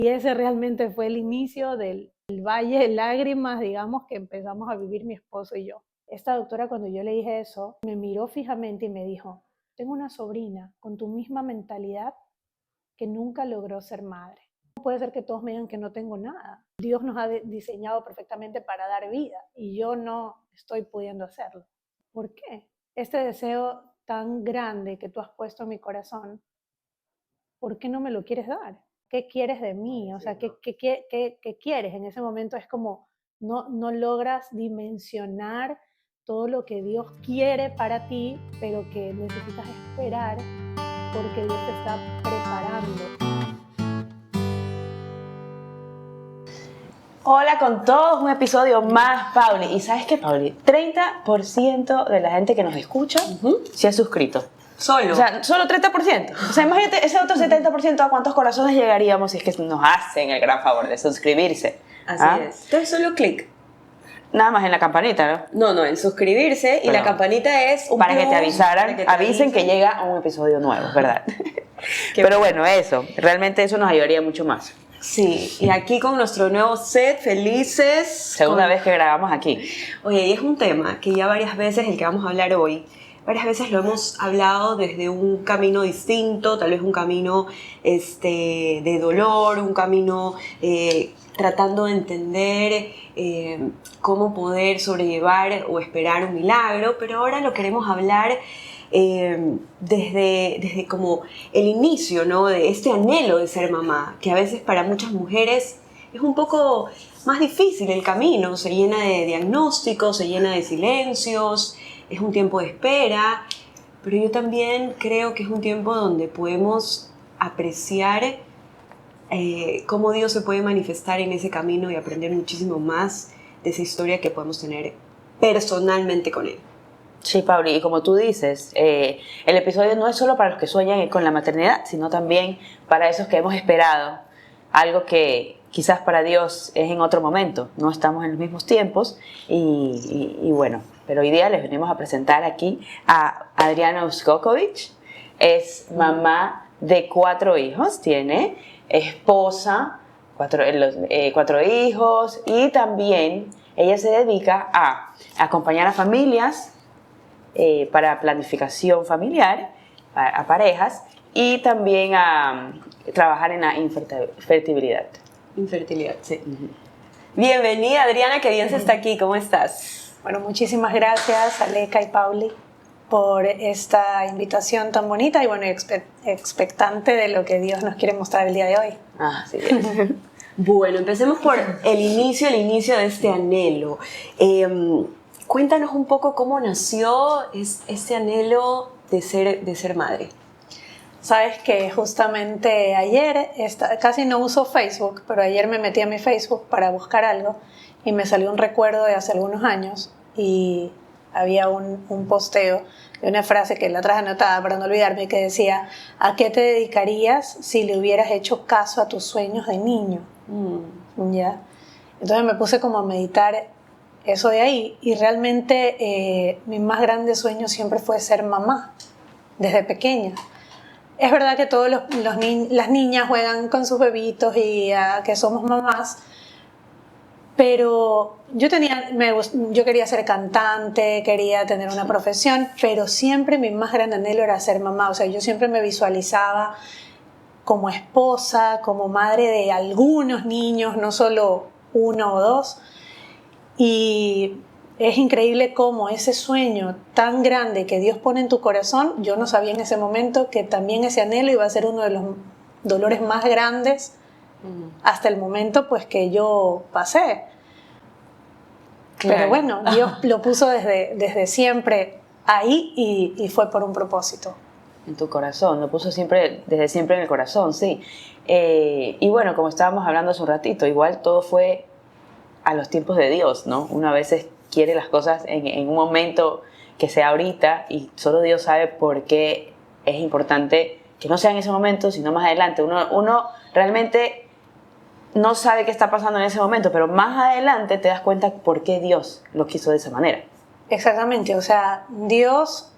Y ese realmente fue el inicio del valle de lágrimas, digamos, que empezamos a vivir mi esposo y yo. Esta doctora, cuando yo le dije eso, me miró fijamente y me dijo, tengo una sobrina con tu misma mentalidad que nunca logró ser madre. No puede ser que todos me digan que no tengo nada. Dios nos ha diseñado perfectamente para dar vida y yo no estoy pudiendo hacerlo. ¿Por qué? Este deseo tan grande que tú has puesto en mi corazón, ¿por qué no me lo quieres dar? ¿Qué quieres de mí? O sea, ¿qué quieres? En ese momento es como no logras dimensionar todo lo que Dios quiere para ti, pero que necesitas esperar porque Dios te está preparando. Hola con todos, un episodio más, Pauli. ¿Y sabes qué, Pauli? 30% de la gente que nos escucha se ha suscrito. Solo. O sea, solo 30%. O sea, imagínate ese otro 70% a cuántos corazones llegaríamos si es que nos hacen el gran favor de suscribirse. Así es. Entonces solo clic. Nada más en la campanita, ¿no? No, en suscribirse. Y la campanita es un para plus, que te avisaran, avisen que llega un episodio nuevo, ¿verdad? Pero bueno, eso, realmente eso nos ayudaría mucho más. Sí, y aquí con nuestro nuevo set, felices. Segunda vez que grabamos aquí. Oye, y es un tema que ya varias veces, el que vamos a hablar hoy, varias veces lo hemos hablado desde un camino distinto, tal vez un camino de dolor, un camino tratando de entender cómo poder sobrellevar o esperar un milagro, pero ahora lo queremos hablar desde como el inicio, ¿no? De este anhelo de ser mamá, que a veces para muchas mujeres es un poco más difícil el camino, se llena de diagnósticos, se llena de silencios, es un tiempo de espera, pero yo también creo que es un tiempo donde podemos apreciar cómo Dios se puede manifestar en ese camino y aprender muchísimo más de esa historia que podemos tener personalmente con Él. Sí, Pauli, y como tú dices, el episodio no es solo para los que sueñan con la maternidad, sino también para esos que hemos esperado algo que quizás para Dios es en otro momento, no estamos en los mismos tiempos y bueno, pero hoy día les venimos a presentar aquí a Adriana Uskokovic. Es mamá de 4 hijos, tiene esposa, 4 hijos, y también ella se dedica a acompañar a familias para planificación familiar, a parejas, y también a trabajar en la infertilidad. Infertilidad, sí. Bienvenida, Adriana, que bien se está aquí. ¿Cómo estás? Bueno, muchísimas gracias, Aleca y Pauli, por esta invitación tan bonita y bueno, expectante de lo que Dios nos quiere mostrar el día de hoy. Así es. Bueno, empecemos por el inicio de este anhelo. Cuéntanos un poco cómo nació este anhelo de ser madre. Sabes que justamente ayer, casi no uso Facebook, pero ayer me metí a mi Facebook para buscar algo y me salió un recuerdo de hace algunos años y había un posteo de una frase que la traje anotada para no olvidarme, que decía: ¿a qué te dedicarías si le hubieras hecho caso a tus sueños de niño? ¿Ya? Entonces me puse como a meditar eso de ahí y realmente mi más grande sueño siempre fue ser mamá desde pequeña. Es verdad que todas las niñas juegan con sus bebitos y que somos mamás, pero yo quería ser cantante, quería tener una profesión, pero siempre mi más gran anhelo era ser mamá. O sea, yo siempre me visualizaba como esposa, como madre de algunos niños, no solo 1 o 2. Y es increíble cómo ese sueño tan grande que Dios pone en tu corazón, yo no sabía en ese momento que también ese anhelo iba a ser uno de los dolores más grandes hasta el momento pues que yo pasé. Claro. Pero bueno, Dios lo puso desde siempre ahí y fue por un propósito. En tu corazón, lo puso desde siempre en el corazón, sí. Y bueno, como estábamos hablando hace un ratito, igual todo fue a los tiempos de Dios, ¿no? Uno a veces quiere las cosas en un momento que sea ahorita y solo Dios sabe por qué es importante que no sea en ese momento, sino más adelante. Uno realmente no sabe qué está pasando en ese momento, pero más adelante te das cuenta por qué Dios lo quiso de esa manera. Exactamente, o sea, Dios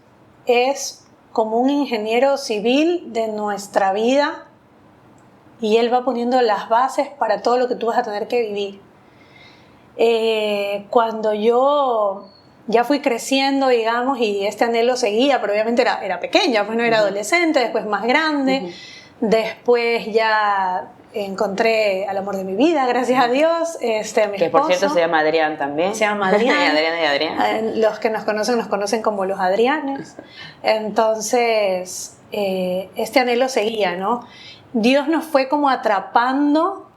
es como un ingeniero civil de nuestra vida y Él va poniendo las bases para todo lo que tú vas a tener que vivir. Cuando yo ya fui creciendo, digamos, y este anhelo seguía, pero obviamente era pequeña, pues no era adolescente, después más grande, después ya encontré al amor de mi vida, gracias a Dios, a mi esposo. Que por cierto se llama Adrián también. Se llama Adrián. Adrián y Adrián. Los que nos conocen como los Adrianes. Entonces, este anhelo seguía, ¿no? Dios nos fue como atrapando,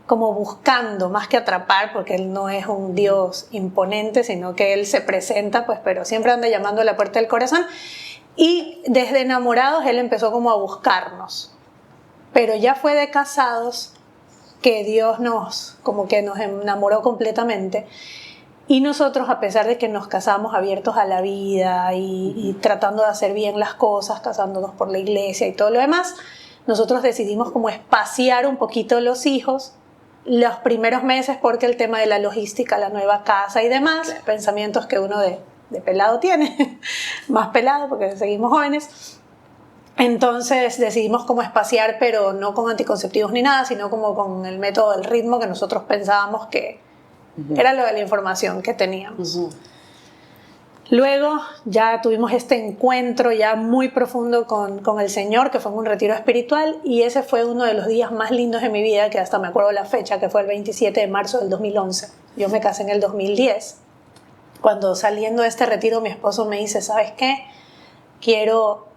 como buscando, más que atrapar, porque Él no es un Dios imponente, sino que Él se presenta, pues, pero siempre anda llamando a la puerta del corazón. Y desde enamorados Él empezó como a buscarnos. Pero ya fue de casados que Dios como que nos enamoró completamente. Y nosotros, a pesar de que nos casamos abiertos a la vida y tratando de hacer bien las cosas, casándonos por la iglesia y todo lo demás, nosotros decidimos como espaciar un poquito los hijos los primeros meses, porque el tema de la logística, la nueva casa y demás, claro, pensamientos que uno de pelado tiene, más pelado porque seguimos jóvenes. Entonces decidimos como espaciar, pero no con anticonceptivos ni nada, sino como con el método del ritmo que nosotros pensábamos que era lo de la información que teníamos. Luego ya tuvimos este encuentro ya muy profundo con el Señor, que fue en un retiro espiritual, y ese fue uno de los días más lindos de mi vida, que hasta me acuerdo la fecha, que fue el 27 de marzo del 2011. Yo me casé en el 2010. Cuando saliendo de este retiro mi esposo me dice, ¿sabes qué? Quiero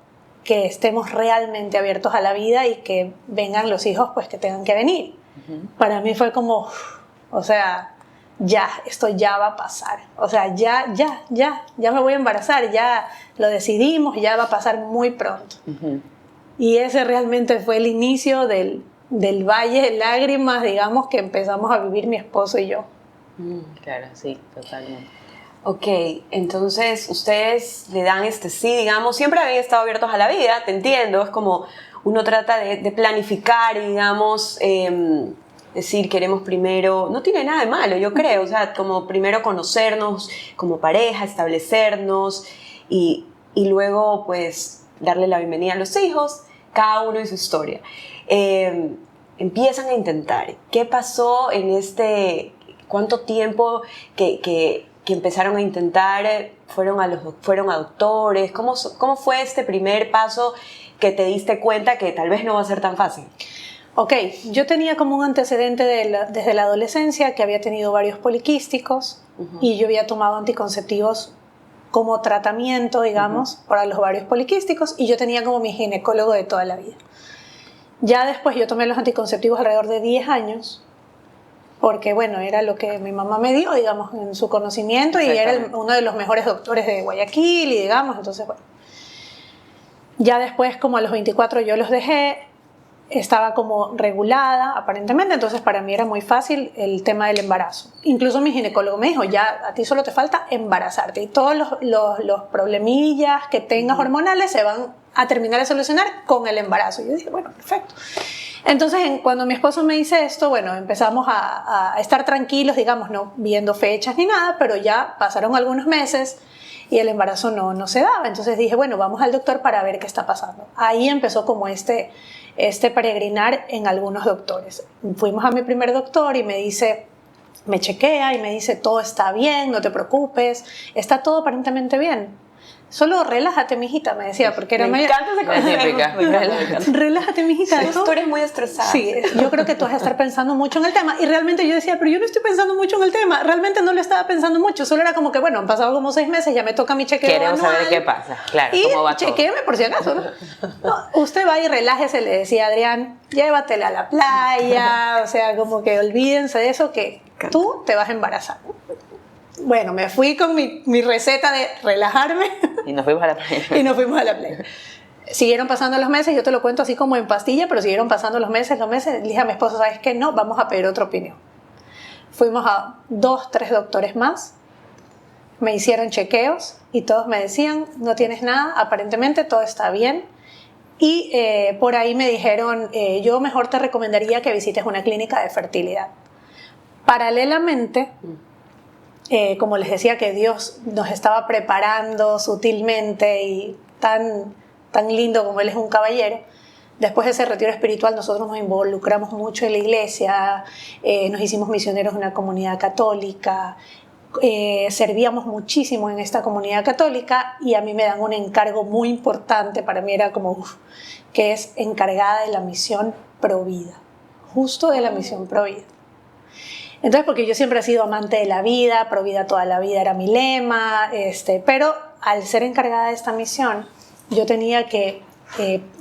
que estemos realmente abiertos a la vida y que vengan los hijos pues que tengan que venir. Para mí fue como, o sea, ya, esto ya va a pasar. O sea, ya me voy a embarazar, ya lo decidimos, ya va a pasar muy pronto. Y ese realmente fue el inicio del valle de lágrimas, digamos, que empezamos a vivir mi esposo y yo. Claro, sí, totalmente. Ok, entonces ustedes le dan sí, digamos, siempre habían estado abiertos a la vida, te entiendo, es como uno trata de planificar, digamos, decir queremos primero, no tiene nada de malo, yo creo, o sea, como primero conocernos como pareja, establecernos y luego pues darle la bienvenida a los hijos, cada uno y su historia. Empiezan a intentar, ¿qué pasó en cuánto tiempo que empezaron a intentar? ¿Fueron a doctores? ¿Cómo fue este primer paso que te diste cuenta que tal vez no va a ser tan fácil? Ok, yo tenía como un antecedente desde la adolescencia, que había tenido varios poliquísticos y yo había tomado anticonceptivos como tratamiento, digamos, para los varios poliquísticos, y yo tenía como mi ginecólogo de toda la vida. Ya después yo tomé los anticonceptivos alrededor de 10 años, porque bueno, era lo que mi mamá me dio, digamos, en su conocimiento, y era uno de los mejores doctores de Guayaquil, y digamos, entonces bueno. Ya después, como a los 24 yo los dejé, estaba como regulada aparentemente, entonces para mí era muy fácil el tema del embarazo. Incluso mi ginecólogo me dijo, ya a ti solo te falta embarazarte, y todos los problemillas que tengas hormonales se van a terminar de solucionar con el embarazo. Y yo dije, bueno, perfecto. Entonces, cuando mi esposo me dice esto, bueno, empezamos a estar tranquilos, digamos, no viendo fechas ni nada, pero ya pasaron algunos meses y el embarazo no se daba. Entonces dije, bueno, vamos al doctor para ver qué está pasando. Ahí empezó como este peregrinar en algunos doctores. Fuimos a mi primer doctor y me dice, me chequea y me dice, todo está bien, no te preocupes, está todo aparentemente bien. Solo relájate, mijita, me decía, porque era me encanta ese consejo. Relájate, mijita. Sí, tú eres muy estresada. Sí, yo creo que tú vas a estar pensando mucho en el tema. Y realmente yo decía, pero yo no estoy pensando mucho en el tema. Realmente no lo estaba pensando mucho. Solo era como que, bueno, han pasado como 6 meses, ya me toca mi chequeo Queremos anual. saber qué pasa, claro, y cómo va todo. Chequéeme por si acaso, ¿no? No, usted va y relájese, le decía Adrián, llévatela a la playa, o sea, como que olvídense de eso, que tú te vas a embarazar. Bueno, me fui con mi receta de relajarme. Y nos fuimos a la playa. Siguieron pasando los meses, yo te lo cuento así como en pastilla, pero siguieron pasando los meses. Le dije a mi esposo, ¿sabes qué? No, vamos a pedir otra opinión. Fuimos a 2, 3 doctores más, me hicieron chequeos y todos me decían, no tienes nada, aparentemente todo está bien. Y por ahí me dijeron, yo mejor te recomendaría que visites una clínica de fertilidad. Paralelamente, como les decía, que Dios nos estaba preparando sutilmente y tan lindo como Él es un caballero, Después de ese retiro espiritual nosotros nos involucramos mucho en la iglesia, nos hicimos misioneros en una comunidad católica, servíamos muchísimo en esta comunidad católica y a mí me dan un encargo muy importante, para mí era como, que es encargada de la misión Provida, justo de la misión Provida. Entonces, porque yo siempre he sido amante de la vida, Provida toda la vida era mi lema, pero al ser encargada de esta misión, yo tenía que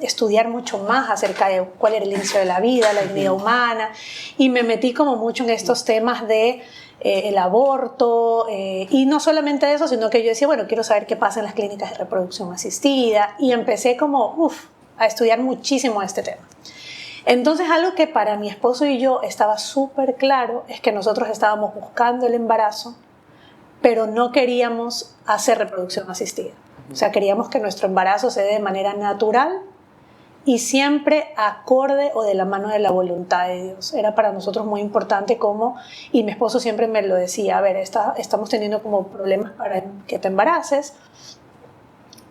estudiar mucho más acerca de cuál era el inicio de la vida, la dignidad humana, y me metí como mucho en estos temas de el aborto, y no solamente eso, sino que yo decía, bueno, quiero saber qué pasa en las clínicas de reproducción asistida, y empecé como, a estudiar muchísimo este tema. Entonces, algo que para mi esposo y yo estaba súper claro es que nosotros estábamos buscando el embarazo, pero no queríamos hacer reproducción asistida. O sea, queríamos que nuestro embarazo se dé de manera natural y siempre acorde o de la mano de la voluntad de Dios. Era para nosotros muy importante y mi esposo siempre me lo decía, a ver, estamos teniendo como problemas para que te embaraces,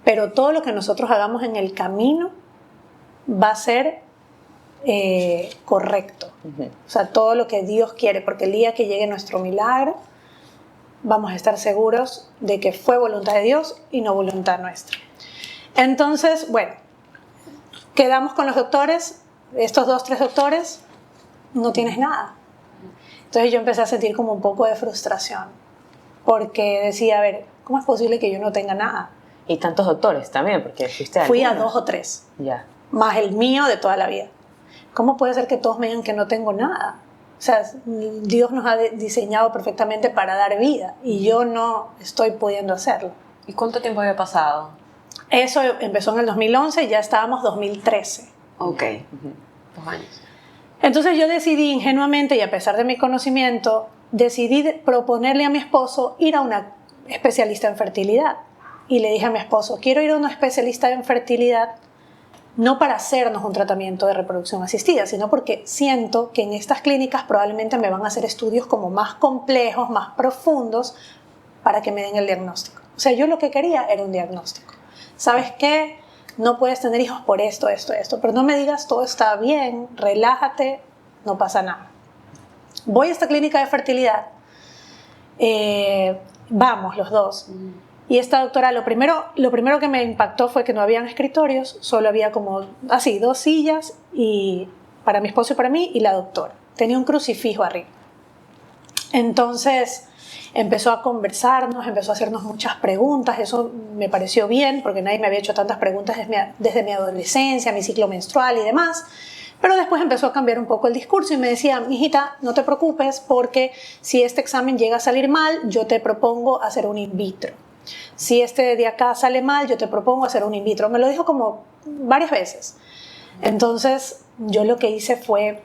pero todo lo que nosotros hagamos en el camino va a ser correcto. O sea, todo lo que Dios quiere, porque el día que llegue nuestro milagro, vamos a estar seguros de que fue voluntad de Dios y no voluntad nuestra. Entonces, bueno, quedamos con los doctores, estos 2-3 doctores, no tienes nada. Entonces yo empecé a sentir como un poco de frustración, porque decía, a ver, ¿cómo es posible que yo no tenga nada? Y tantos doctores también, porque fui a 2 o 3, ya, más el mío de toda la vida. ¿Cómo puede ser que todos me digan que no tengo nada? O sea, Dios nos ha diseñado perfectamente para dar vida y yo no estoy pudiendo hacerlo. ¿Y cuánto tiempo había pasado? Eso empezó en el 2011 y ya estábamos 2013. Ok, 2 años. Entonces yo decidí ingenuamente, y a pesar de mi conocimiento, decidí proponerle a mi esposo ir a una especialista en fertilidad. Y le dije a mi esposo, quiero ir a una especialista en fertilidad no para hacernos un tratamiento de reproducción asistida, sino porque siento que en estas clínicas probablemente me van a hacer estudios como más complejos, más profundos, para que me den el diagnóstico. O sea, yo lo que quería era un diagnóstico. ¿Sabes qué? No puedes tener hijos por esto, pero no me digas todo está bien, relájate, no pasa nada. Voy a esta clínica de fertilidad, vamos los dos. Y esta doctora, lo primero que me impactó fue que no habían escritorios, solo había como así 2 sillas y para mi esposo y para mí y la doctora. Tenía un crucifijo arriba. Entonces empezó a conversarnos, empezó a hacernos muchas preguntas. Eso me pareció bien porque nadie me había hecho tantas preguntas desde mi adolescencia, mi ciclo menstrual y demás. Pero después empezó a cambiar un poco el discurso y me decía, mijita, no te preocupes porque si este examen llega a salir mal, yo te propongo hacer un in vitro. Si este de acá sale mal, yo te propongo hacer un in vitro. Me lo dijo como varias veces. Entonces yo lo que hice fue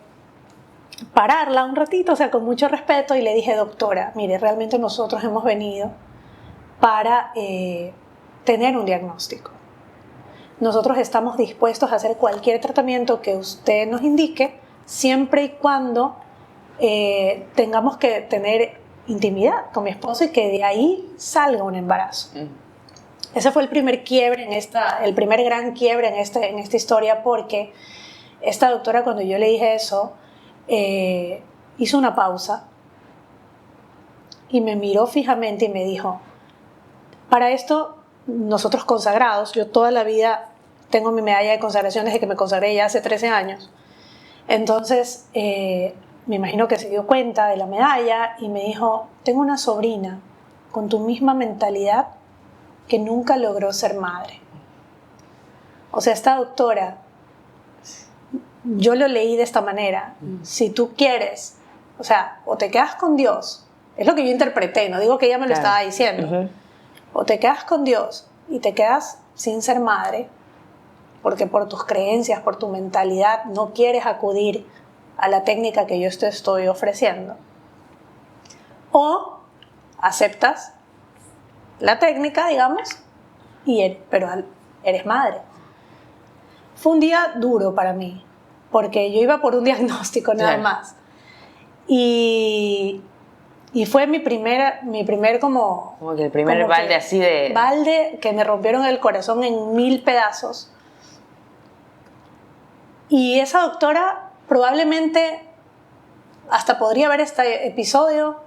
pararla un ratito, o sea, con mucho respeto, y le dije, doctora, mire, realmente nosotros hemos venido para tener un diagnóstico. Nosotros estamos dispuestos a hacer cualquier tratamiento que usted nos indique, siempre y cuando tengamos que tener intimidad con mi esposo y que de ahí salga un embarazo. Ese fue el primer quiebre el primer gran quiebre en esta historia, porque esta doctora, cuando yo le dije eso, hizo una pausa y me miró fijamente y me dijo, para esto nosotros consagrados, yo toda la vida tengo mi medalla de consagración desde que me consagré ya hace 13 años, entonces me imagino que se dio cuenta de la medalla y me dijo, tengo una sobrina con tu misma mentalidad que nunca logró ser madre. O sea, esta doctora, yo lo leí de esta manera, si tú quieres, o sea, o te quedas con Dios, es lo que yo interpreté, no digo que ella me lo estaba diciendo, o te quedas con Dios y te quedas sin ser madre, porque por tus creencias, por tu mentalidad, no quieres acudir a la técnica que yo te estoy ofreciendo, o aceptas la técnica, digamos, pero eres madre. Fue un día duro para mí, porque yo iba por un diagnóstico nada más, y fue mi primer como que el primer balde así de... balde que me rompieron el corazón en 1000 pedazos. Y esa doctora probablemente hasta podría ver este episodio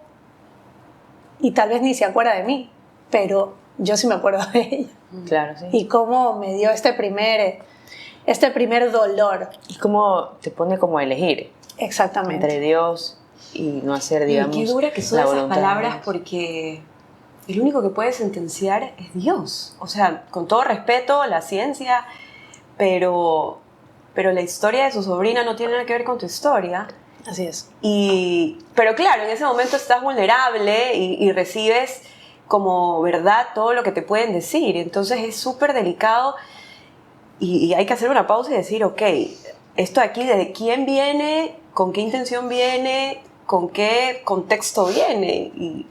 y tal vez ni se acuerda de mí, pero yo sí me acuerdo de ella. Claro, sí. Y cómo me dio este primer dolor. Y cómo te pone como a elegir Exactamente. entre Dios y no hacer, digamos, qué dura que son la esas voluntad de palabras, Dios. porque el único que puede sentenciar es Dios. O sea, con todo respeto, la ciencia, pero la historia de su sobrina no tiene nada que ver con tu historia. Así es. Pero claro, en ese momento estás vulnerable y recibes como verdad todo lo que te pueden decir. Entonces es súper delicado y hay que hacer una pausa y decir, ok, esto de aquí, ¿de quién viene? ¿Con qué intención viene? ¿Con qué contexto viene? Y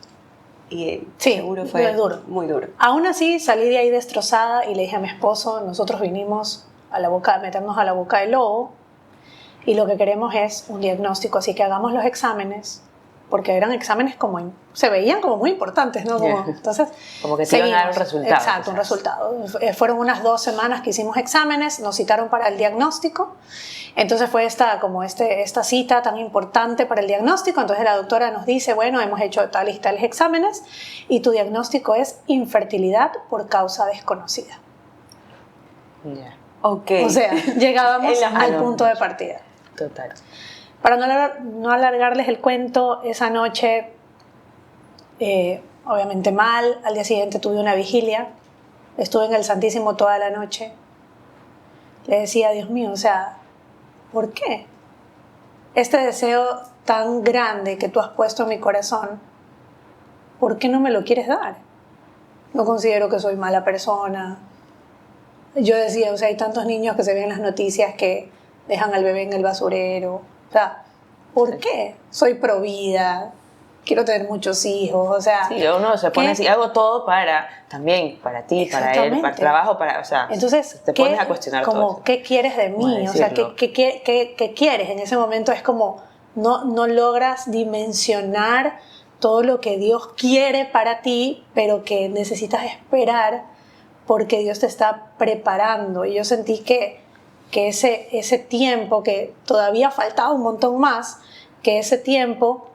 Sí, seguro fue duro. muy duro. Aún así salí de ahí destrozada y le dije a mi esposo, nosotros vinimos a meternos a la boca del lobo y lo que queremos es un diagnóstico, así que hagamos los exámenes, porque eran exámenes como, se veían como muy importantes, ¿no? Como, entonces, como que te iban a dar un resultado. Exacto, un resultado. Fueron unas 2 semanas que hicimos exámenes, nos citaron para el diagnóstico, entonces fue esta cita tan importante para el diagnóstico, entonces la doctora nos dice, bueno, hemos hecho tales y tales exámenes y tu diagnóstico es infertilidad por causa desconocida. Ya. Okay. O sea, llegábamos al punto de partida. Total. Para no alargarles el cuento, esa noche, obviamente mal, al día siguiente tuve una vigilia, estuve en el Santísimo toda la noche, le decía, Dios mío, o sea, ¿por qué? Este deseo tan grande que tú has puesto en mi corazón, ¿por qué no me lo quieres dar? No considero que soy mala persona. Yo decía, o sea, hay tantos niños que se ven en las noticias que dejan al bebé en el basurero. O sea, ¿por qué? Soy provida, quiero tener muchos hijos, o sea... Sí, uno se pone así, hago todo también, para ti, para él, para el trabajo, o sea, entonces, te pones a cuestionar como, todo eso. ¿qué quieres de mí? O sea, ¿qué quieres? En ese momento es como, no logras dimensionar todo lo que Dios quiere para ti, pero que necesitas esperar porque Dios te está preparando. Y yo sentí que ese tiempo, que todavía faltaba un montón más, que ese tiempo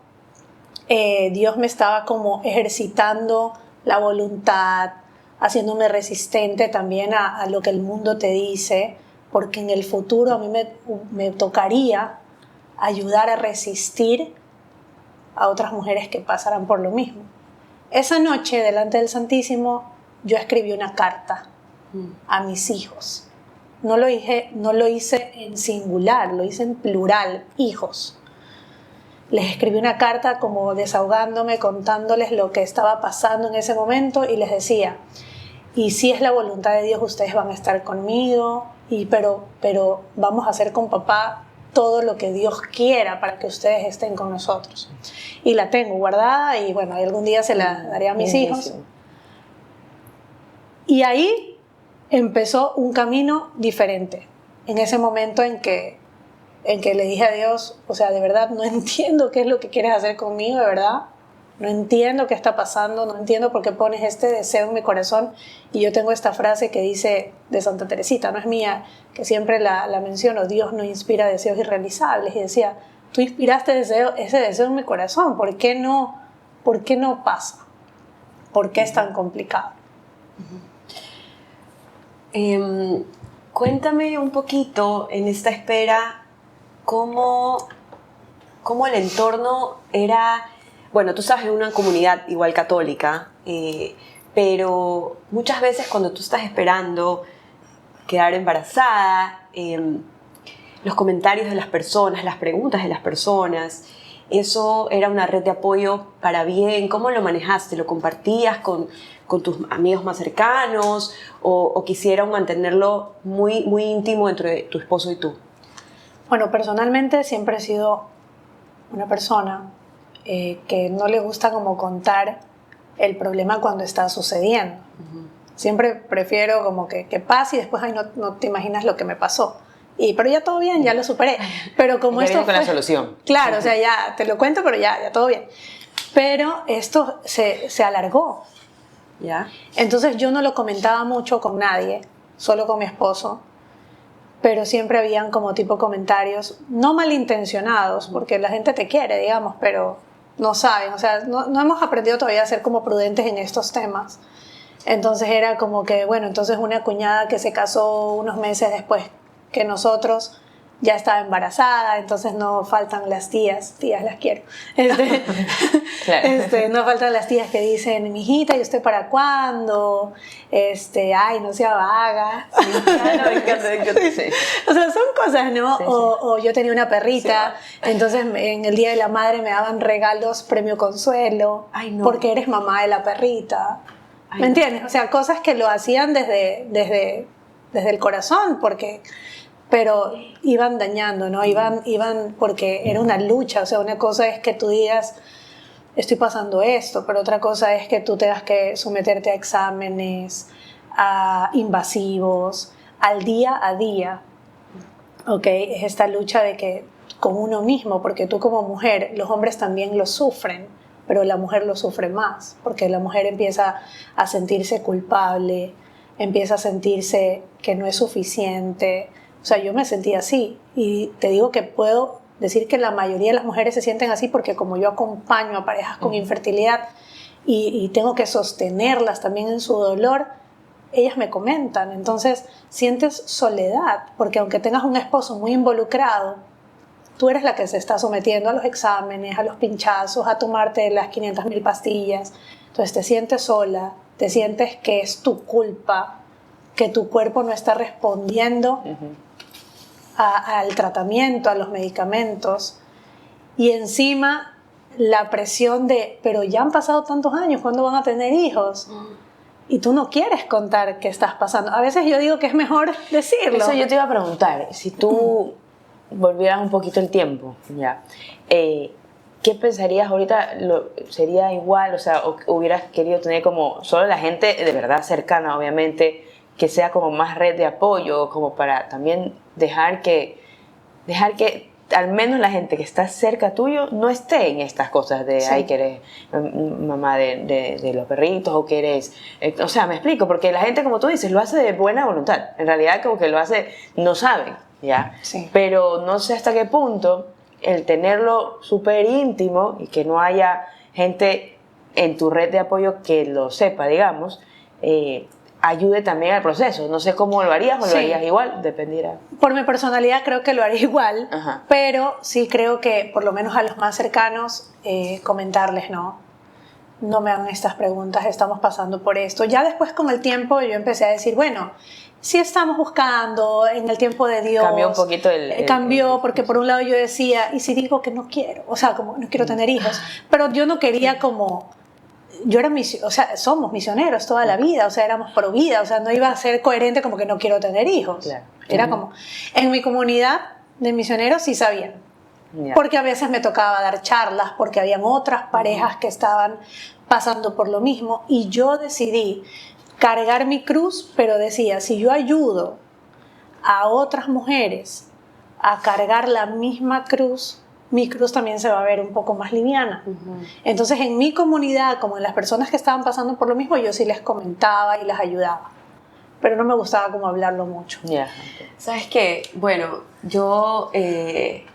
Dios me estaba como ejercitando la voluntad, haciéndome resistente también a lo que el mundo te dice, porque en el futuro a mí me tocaría ayudar a resistir a otras mujeres que pasaran por lo mismo. Esa noche, delante del Santísimo, yo escribí una carta a mis hijos. No lo hice en singular, lo hice en plural, hijos. Les escribí una carta como desahogándome, contándoles lo que estaba pasando en ese momento y les decía, y si es la voluntad de Dios, ustedes van a estar conmigo, pero vamos a hacer con papá todo lo que Dios quiera para que ustedes estén con nosotros. Y la tengo guardada y bueno, algún día se la daré a mis hijos. Y ahí empezó un camino diferente. En ese momento en que le dije a Dios, o sea, de verdad no entiendo qué es lo que quieres hacer conmigo, de verdad. No entiendo qué está pasando, no entiendo por qué pones este deseo en mi corazón. Y yo tengo esta frase que dice de Santa Teresita, no es mía, que siempre la menciono, Dios no inspira deseos irrealizables. Y decía, tú inspiraste ese deseo en mi corazón, ¿por qué no pasa? ¿Por qué es tan complicado? Cuéntame un poquito en esta espera cómo el entorno era... Bueno, tú estás en una comunidad igual católica, pero muchas veces cuando tú estás esperando quedar embarazada, los comentarios de las personas, las preguntas de las personas, eso era una red de apoyo para bien. ¿Cómo lo manejaste? ¿Lo compartías con tus amigos más cercanos o quisieran mantenerlo muy, muy íntimo entre tu esposo y tú? Bueno, personalmente siempre he sido una persona que no le gusta como contar el problema cuando está sucediendo. Siempre prefiero como que pase y después no te imaginas lo que me pasó. Pero ya todo bien, ya lo superé. Pero como ya esto viene con la solución. Claro, o sea, ya te lo cuento, pero ya todo bien. Pero esto se alargó. ¿Ya? Entonces yo no lo comentaba mucho con nadie, solo con mi esposo. pero siempre habían como tipo comentarios, no malintencionados, porque la gente te quiere, digamos, pero no saben, o sea, no hemos aprendido todavía a ser como prudentes en estos temas. Entonces era como que, bueno, entonces una cuñada que se casó unos meses después que nosotros ya estaba embarazada, entonces no faltan las tías las quiero. Claro. No faltan las tías que dicen, mijita, ¿y usted para cuándo? Ay, no sea vaga. Sí, claro, me encanta, sí. O sea, son cosas, ¿no? Sí, sí. O yo tenía una perrita, entonces en el Día de la Madre me daban regalos premio consuelo, Ay, no. porque eres mamá de la perrita. Ay, ¿Me entiendes? O sea, cosas que lo hacían desde el corazón, pero iban dañando, ¿no? Iban porque era una lucha. O sea, una cosa es que tú digas, estoy pasando esto, pero otra cosa es que tú tengas que someterte a exámenes, a invasivos, al día a día. ¿Ok? Es esta lucha de que con uno mismo, porque tú como mujer, los hombres también lo sufren, pero la mujer lo sufre más, porque la mujer empieza a sentirse culpable, empieza a sentirse que no es suficiente. O sea, yo me sentí así, y te digo que puedo decir que la mayoría de las mujeres se sienten así porque como yo acompaño a parejas con infertilidad y tengo que sostenerlas también en su dolor, ellas me comentan. Entonces sientes soledad, porque aunque tengas un esposo muy involucrado, tú eres la que se está sometiendo a los exámenes, a los pinchazos, a tomarte las 500,000 pastillas. Entonces te sientes sola, te sientes que es tu culpa, que tu cuerpo no está respondiendo al tratamiento, a los medicamentos. Y encima la presión de, pero ya han pasado tantos años, ¿cuándo van a tener hijos? Y tú no quieres contar qué estás pasando. A veces yo digo que es mejor decirlo. Eso yo te iba a preguntar, si tú volvieras un poquito el tiempo, ya, ¿qué pensarías ahorita? ¿Sería igual? O sea, o hubieras querido tener como solo la gente de verdad cercana, obviamente, que sea como más red de apoyo, como para también dejar que al menos la gente que está cerca tuyo no esté en estas cosas de, ay, que eres mamá de los perritos, o que eres... o sea, me explico, porque la gente, como tú dices, lo hace de buena voluntad. En realidad, como que lo hace, no saben, ¿ya? Sí. Pero no sé hasta qué punto el tenerlo súper íntimo y que no haya gente en tu red de apoyo que lo sepa, digamos, ayude también al proceso. No sé cómo lo harías o lo harías igual, dependiera. Por mi personalidad creo que lo haría igual, Ajá. pero sí creo que por lo menos a los más cercanos comentarles, no me hagan estas preguntas, estamos pasando por esto. Ya después con el tiempo yo empecé a decir, bueno, sí estamos buscando en el tiempo de Dios. Cambió un poquito cambió porque por un lado yo decía, ¿y si digo que no quiero? O sea, como no quiero tener hijos, pero yo no quería como... Yo era o sea, somos misioneros toda la vida, o sea, éramos pro vida, o sea, no iba a ser coherente como que no quiero tener hijos. Claro. Era como, en mi comunidad de misioneros sí sabían, porque a veces me tocaba dar charlas, porque habían otras parejas que estaban pasando por lo mismo, y yo decidí cargar mi cruz, pero decía, si yo ayudo a otras mujeres a cargar la misma cruz, mi cruz también se va a ver un poco más liviana. Entonces, en mi comunidad, como en las personas que estaban pasando por lo mismo, yo sí les comentaba y las ayudaba. Pero no me gustaba como hablarlo mucho. Okay. ¿Sabes qué? Bueno, yo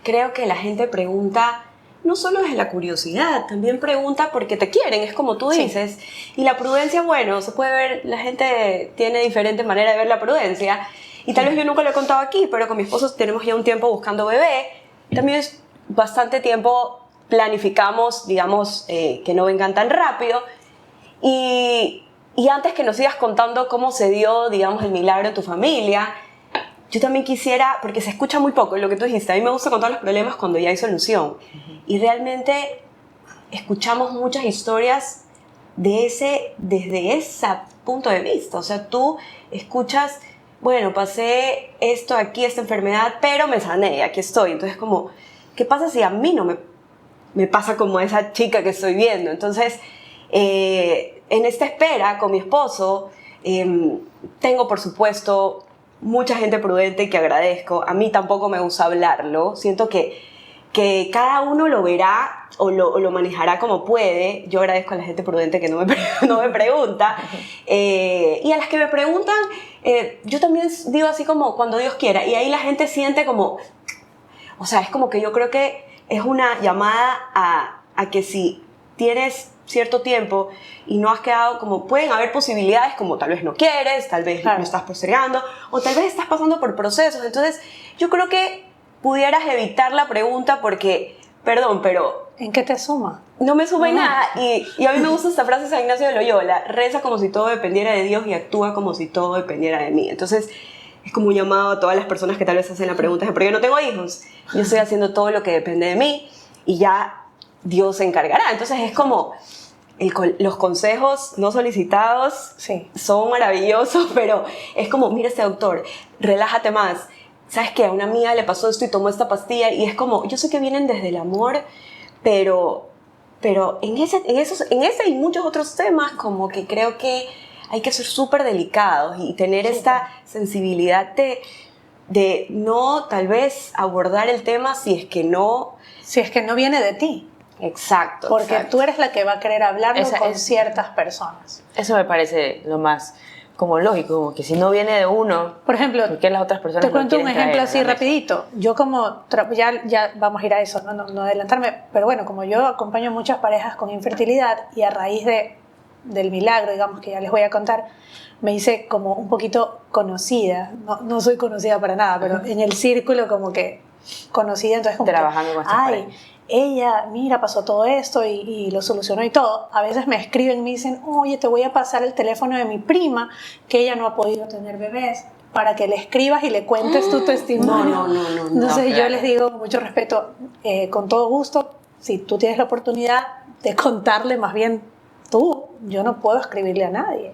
creo que la gente pregunta no solo desde la curiosidad, también pregunta porque te quieren, es como tú dices. Sí. Y la prudencia, bueno, se puede ver, la gente tiene diferente manera de ver la prudencia. Y tal vez yo nunca lo he contado aquí, pero con mi esposo tenemos ya un tiempo buscando bebé. También es bastante tiempo planificamos, digamos, que no vengan tan rápido. Y antes que nos sigas contando cómo se dio, digamos, el milagro en tu familia, yo también quisiera, porque se escucha muy poco lo que tú dijiste, a mí me gusta contar los problemas cuando ya hay solución. Y realmente escuchamos muchas historias desde ese punto de vista. O sea, tú escuchas, bueno, pasé esto aquí, esta enfermedad, pero me sané, aquí estoy. Entonces, como... ¿qué pasa si a mí no me pasa como a esa chica que estoy viendo? Entonces, en esta espera con mi esposo, tengo, por supuesto, mucha gente prudente que agradezco. A mí tampoco me gusta hablarlo. Siento que que cada uno lo verá o lo manejará como puede. Yo agradezco a la gente prudente que no me pregunta. Y a las que me preguntan, yo también digo así como cuando Dios quiera. Y ahí la gente siente como... O sea, es como que yo creo que es una llamada a que si tienes cierto tiempo y no has quedado como... Pueden haber posibilidades como tal vez no quieres, tal vez no estás postergando, o tal vez estás pasando por procesos. Entonces, yo creo que pudieras evitar la pregunta porque, perdón, pero... ¿En qué te suma? No me suma en nada. Y a mí me gusta esta frase de San Ignacio de Loyola: reza como si todo dependiera de Dios y actúa como si todo dependiera de mí. Entonces, es como un llamado a todas las personas que tal vez hacen la pregunta de ¿por qué yo no tengo hijos? Yo estoy haciendo todo lo que depende de mí y ya Dios se encargará. Entonces es como los consejos no solicitados son maravillosos, pero es como, mira este doctor, relájate más. ¿Sabes qué? A una amiga le pasó esto y tomó esta pastilla, y es como, yo sé que vienen desde el amor, pero en ese y muchos otros temas como que creo que hay que ser súper delicados y tener esta sensibilidad de no tal vez abordar el tema si es que no viene de ti. Exacto. Porque exacto. tú eres la que va a querer hablarlo con ciertas personas. Eso me parece lo más como lógico, como que si no viene de uno, por ejemplo, ¿por qué las otras personas te cuento un ejemplo así traer? rapidito. Yo como, ya vamos a ir a eso, no adelantarme, pero bueno, como yo acompaño muchas parejas con infertilidad y a raíz del milagro, digamos, que ya les voy a contar, me hice como un poquito conocida. No soy conocida para nada, pero en el círculo como que conocida, entonces como trabajando con estas parejas. Ella, mira, pasó todo esto y lo solucionó y todo. A veces me escriben, me dicen, oye, te voy a pasar el teléfono de mi prima, que ella no ha podido tener bebés, para que le escribas y le cuentes tu testimonio. No. Entonces yo les digo, con mucho respeto, con todo gusto, si tú tienes la oportunidad de contarle más bien tú, yo no puedo escribirle a nadie.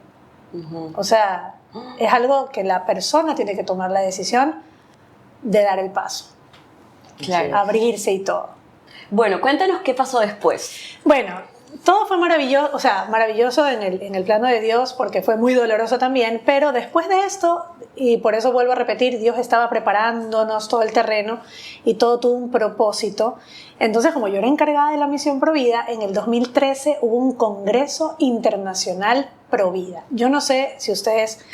O sea, es algo que la persona tiene que tomar la decisión de dar el paso. Claro. Abrirse y todo. Bueno, cuéntanos qué pasó después. Bueno, todo fue maravilloso, o sea, maravilloso en el plano de Dios, porque fue muy doloroso también, pero después de esto, y por eso vuelvo a repetir, Dios estaba preparándonos todo el terreno y todo tuvo un propósito. Entonces, como yo era encargada de la misión Provida, en el 2013 hubo un Congreso Internacional Provida. Yo no sé si ustedes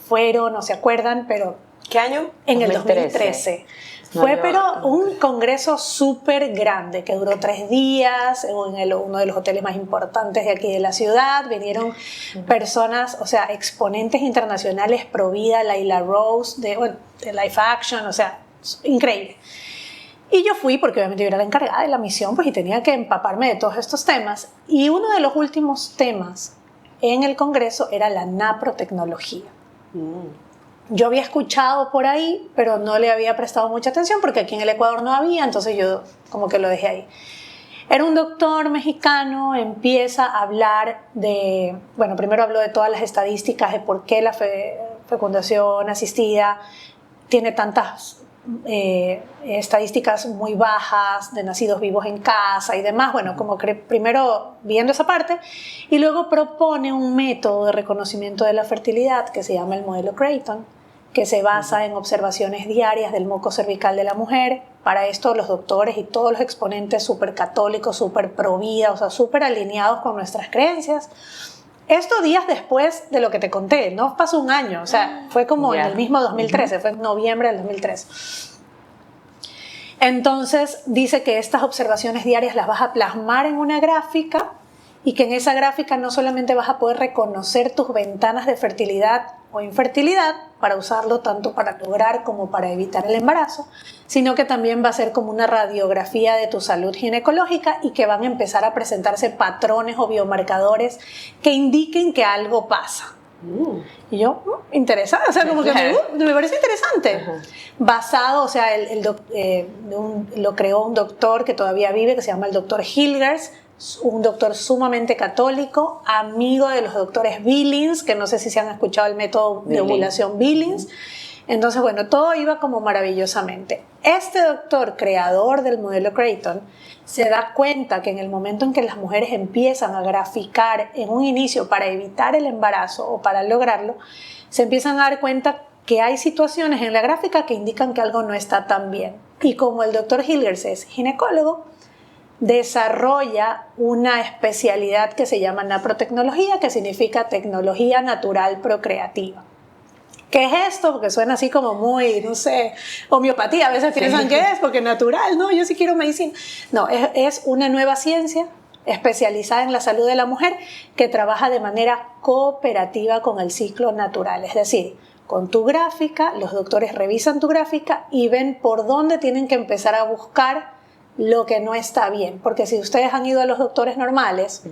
fueron o se acuerdan, pero... ¿Qué año? En el 2013. Fue pero un congreso súper grande que duró 3 días en uno de los hoteles más importantes de aquí de la ciudad. Vinieron personas, o sea, exponentes internacionales, Provida, Layla Rose, de Life Action, o sea, increíble. Y yo fui porque obviamente yo era la encargada de la misión, pues, y tenía que empaparme de todos estos temas. Y uno de los últimos temas en el congreso era la naprotecnología. Yo había escuchado por ahí, pero no le había prestado mucha atención porque aquí en el Ecuador no había, entonces yo como que lo dejé ahí. Era un doctor mexicano, empieza a hablar de, bueno, primero habló de todas las estadísticas de por qué la fecundación asistida tiene tantas estadísticas muy bajas de nacidos vivos en casa y demás. Bueno, como que primero viendo esa parte, y luego propone un método de reconocimiento de la fertilidad que se llama el modelo Creighton, que se basa en observaciones diarias del moco cervical de la mujer. Para esto los doctores y todos los exponentes súper católicos, súper pro vida, o sea, súper alineados con nuestras creencias. Esto días después de lo que te conté, no pasó un año, o sea, fue como en el mismo 2013, fue en noviembre del 2013. Entonces dice que estas observaciones diarias las vas a plasmar en una gráfica y que en esa gráfica no solamente vas a poder reconocer tus ventanas de fertilidad o infertilidad para usarlo tanto para lograr como para evitar el embarazo, sino que también va a ser como una radiografía de tu salud ginecológica y que van a empezar a presentarse patrones o biomarcadores que indiquen que algo pasa. Y yo, interesante, o sea, como que me parece interesante. Basado, o sea, lo creó un doctor que todavía vive, que se llama el doctor Hilgers, un doctor sumamente católico, amigo de los doctores Billings, que no sé si se han escuchado el método de ovulación Billings. Entonces, bueno, todo iba como maravillosamente. Este doctor, creador del modelo Creighton, se da cuenta que en el momento en que las mujeres empiezan a graficar en un inicio para evitar el embarazo o para lograrlo, se empiezan a dar cuenta que hay situaciones en la gráfica que indican que algo no está tan bien. Y como el doctor Hilgers es ginecólogo, desarrolla una especialidad que se llama naprotecnología, que significa tecnología natural procreativa. ¿Qué es esto? Porque suena así como muy, no sé, homeopatía. A veces piensan que es porque natural, no, yo sí quiero medicina. No, es una nueva ciencia especializada en la salud de la mujer que trabaja de manera cooperativa con el ciclo natural. Es decir, con tu gráfica, los doctores revisan tu gráfica y ven por dónde tienen que empezar a buscar lo que no está bien. Porque si ustedes han ido a los doctores normales,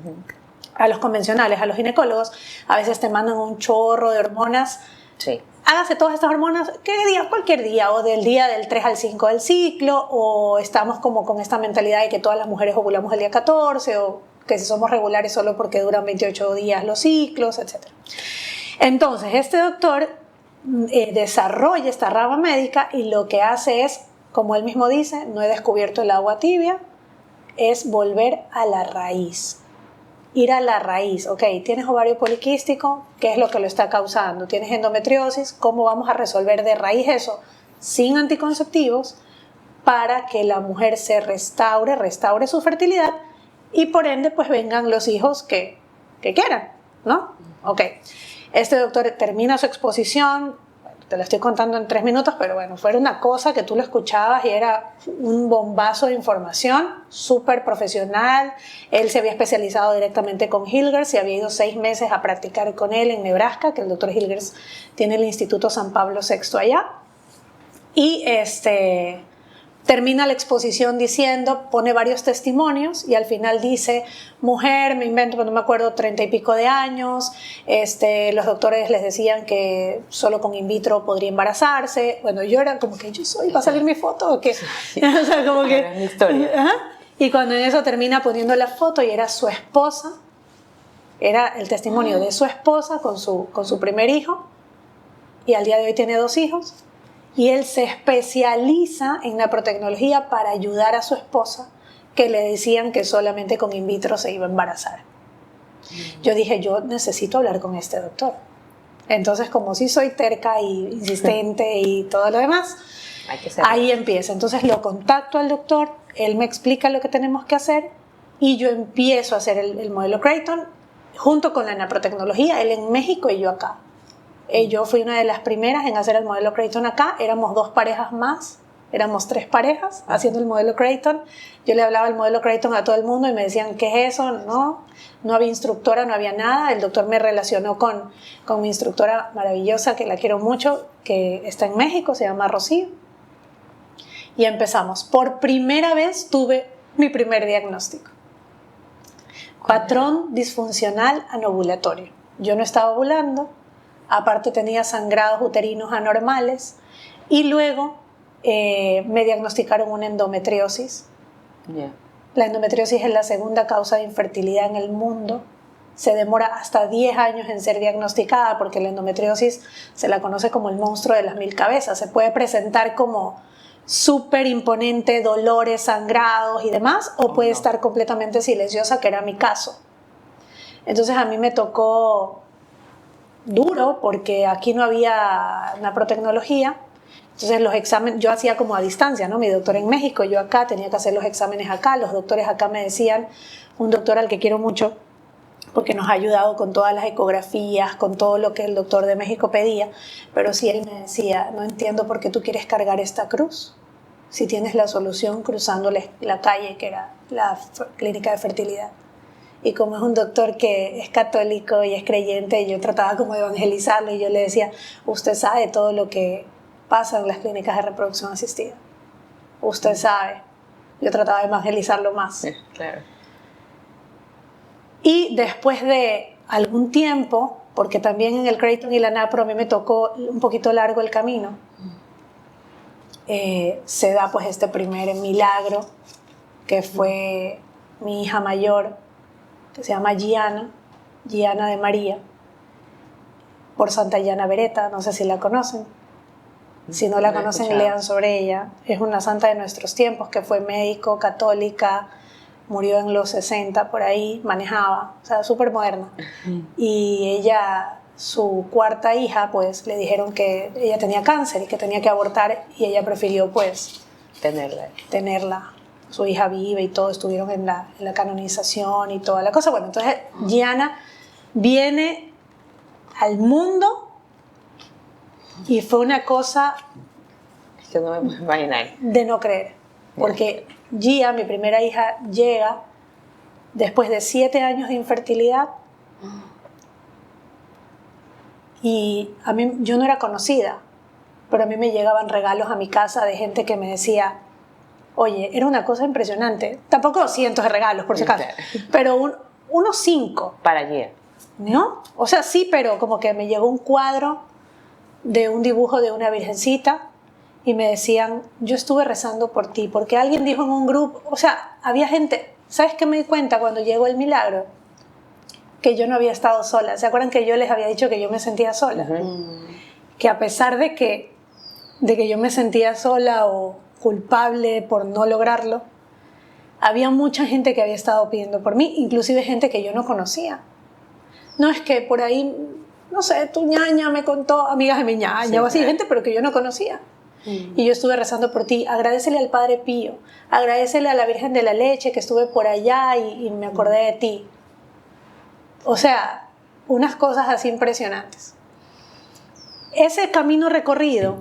a los convencionales, a los ginecólogos, a veces te mandan un chorro de hormonas. Sí. Hágase todas estas hormonas, ¿qué día? Cualquier día, o del día del 3 al 5 del ciclo, o estamos como con esta mentalidad de que todas las mujeres ovulamos el día 14, o que si somos regulares solo porque duran 28 días los ciclos, etc. Entonces, este doctor desarrolla esta rama médica y lo que hace es, como él mismo dice, no he descubierto el agua tibia, es volver a la raíz. Ir a la raíz, ok, tienes ovario poliquístico, ¿qué es lo que lo está causando? Tienes endometriosis, ¿cómo vamos a resolver de raíz eso? Sin anticonceptivos, para que la mujer se restaure su fertilidad y por ende pues vengan los hijos que quieran, ¿no? Ok, este doctor termina su exposición, te lo estoy contando en 3 minutos, pero bueno, fue una cosa que tú lo escuchabas y era un bombazo de información, súper profesional. Él se había especializado directamente con Hilgers y había ido 6 meses a practicar con él en Nebraska, que el doctor Hilgers tiene el Instituto San Pablo VI allá. Y termina la exposición diciendo, pone varios testimonios y al final dice, mujer, me invento, no me acuerdo, 30 y pico de años, los doctores les decían que solo con in vitro podría embarazarse. Bueno, yo era como que yo soy, ¿va a salir mi foto o qué? Sí. O sea, como que... Es mi historia. ¿Ah? Y cuando en eso termina poniendo la foto y era su esposa, era el testimonio de su esposa con su primer hijo y al día de hoy tiene 2 hijos. Y él se especializa en naprotecnología para ayudar a su esposa, que le decían que solamente con in vitro se iba a embarazar. Yo dije, yo necesito hablar con este doctor. Entonces, como sí soy terca y insistente y todo lo demás, ahí empieza. Entonces lo contacto al doctor, él me explica lo que tenemos que hacer y yo empiezo a hacer el modelo Creighton junto con la naprotecnología, él en México y yo acá. Yo fui una de las primeras en hacer el modelo Creighton acá, éramos 2 parejas más, éramos 3 parejas haciendo el modelo Creighton. Yo le hablaba el modelo Creighton a todo el mundo y me decían, ¿qué es eso? No había instructora, no había nada. El doctor me relacionó con mi instructora maravillosa, que la quiero mucho, que está en México, se llama Rocío. Y empezamos. Por primera vez tuve mi primer diagnóstico. Patrón disfuncional anovulatorio. Yo no estaba ovulando. Aparte tenía sangrados uterinos anormales y luego me diagnosticaron una endometriosis. Yeah. La endometriosis es la segunda causa de infertilidad en el mundo. Se demora hasta 10 años en ser diagnosticada porque la endometriosis se la conoce como el monstruo de las 1000 cabezas. Se puede presentar como súper imponente, dolores, sangrados y demás, o puede estar completamente silenciosa, que era mi caso. Entonces a mí me tocó duro porque aquí no había naprotecnología. Entonces los exámenes, yo hacía como a distancia, ¿no? Mi doctor en México, yo acá, tenía que hacer los exámenes acá. Los doctores acá me decían, un doctor al que quiero mucho, porque nos ha ayudado con todas las ecografías, con todo lo que el doctor de México pedía, pero sí él me decía, no entiendo por qué tú quieres cargar esta cruz, si tienes la solución cruzando la calle, que era la clínica de fertilidad. Y como es un doctor que es católico y es creyente, yo trataba como de evangelizarlo y yo le decía, usted sabe todo lo que pasa en las clínicas de reproducción asistida. Usted sabe. Yo trataba de evangelizarlo más. Sí, claro. Y después de algún tiempo, porque también en el Creighton y la Napro a mí me tocó un poquito largo el camino, se da pues este primer milagro, que fue mi hija mayor, que se llama Gianna de María, por Santa Gianna Beretta, no sé si la conocen. Si no la conocen, lean sobre ella. Es una santa de nuestros tiempos que fue médico, católica, murió en los 60 por ahí, manejaba, o sea, súper moderna. Y ella, su 4ª hija, pues le dijeron que ella tenía cáncer y que tenía que abortar y ella prefirió pues tenerla. Su hija vive y todo, estuvieron en la canonización y toda la cosa. Bueno, entonces Gianna viene al mundo y fue una cosa que no me puedo imaginar. De no creer. Porque Gia, mi primera hija, llega después de 7 años de infertilidad y a mí, yo no era conocida, pero a mí me llegaban regalos a mi casa de gente que me decía, oye, era una cosa impresionante. Tampoco cientos de regalos, por si acaso, pero unos 5. Para Gia. ¿No? O sea, sí, pero como que me llegó un cuadro de un dibujo de una virgencita y me decían, yo estuve rezando por ti, porque alguien dijo en un grupo, o sea, había gente, ¿sabes qué me di cuenta cuando llegó el milagro? Que yo no había estado sola. ¿Se acuerdan que yo les había dicho que yo me sentía sola? Que a pesar de que yo me sentía sola o culpable por no lograrlo, había mucha gente que había estado pidiendo por mí, inclusive gente que yo no conocía. No es que por ahí, no sé, tu ñaña me contó, amigas de mi ñaña o así, gente pero que yo no conocía. Y yo estuve rezando por ti. Agradécele al Padre Pío, agradécele a la Virgen de la Leche que estuve por allá y me acordé de ti. O sea, unas cosas así impresionantes. Ese camino recorrido,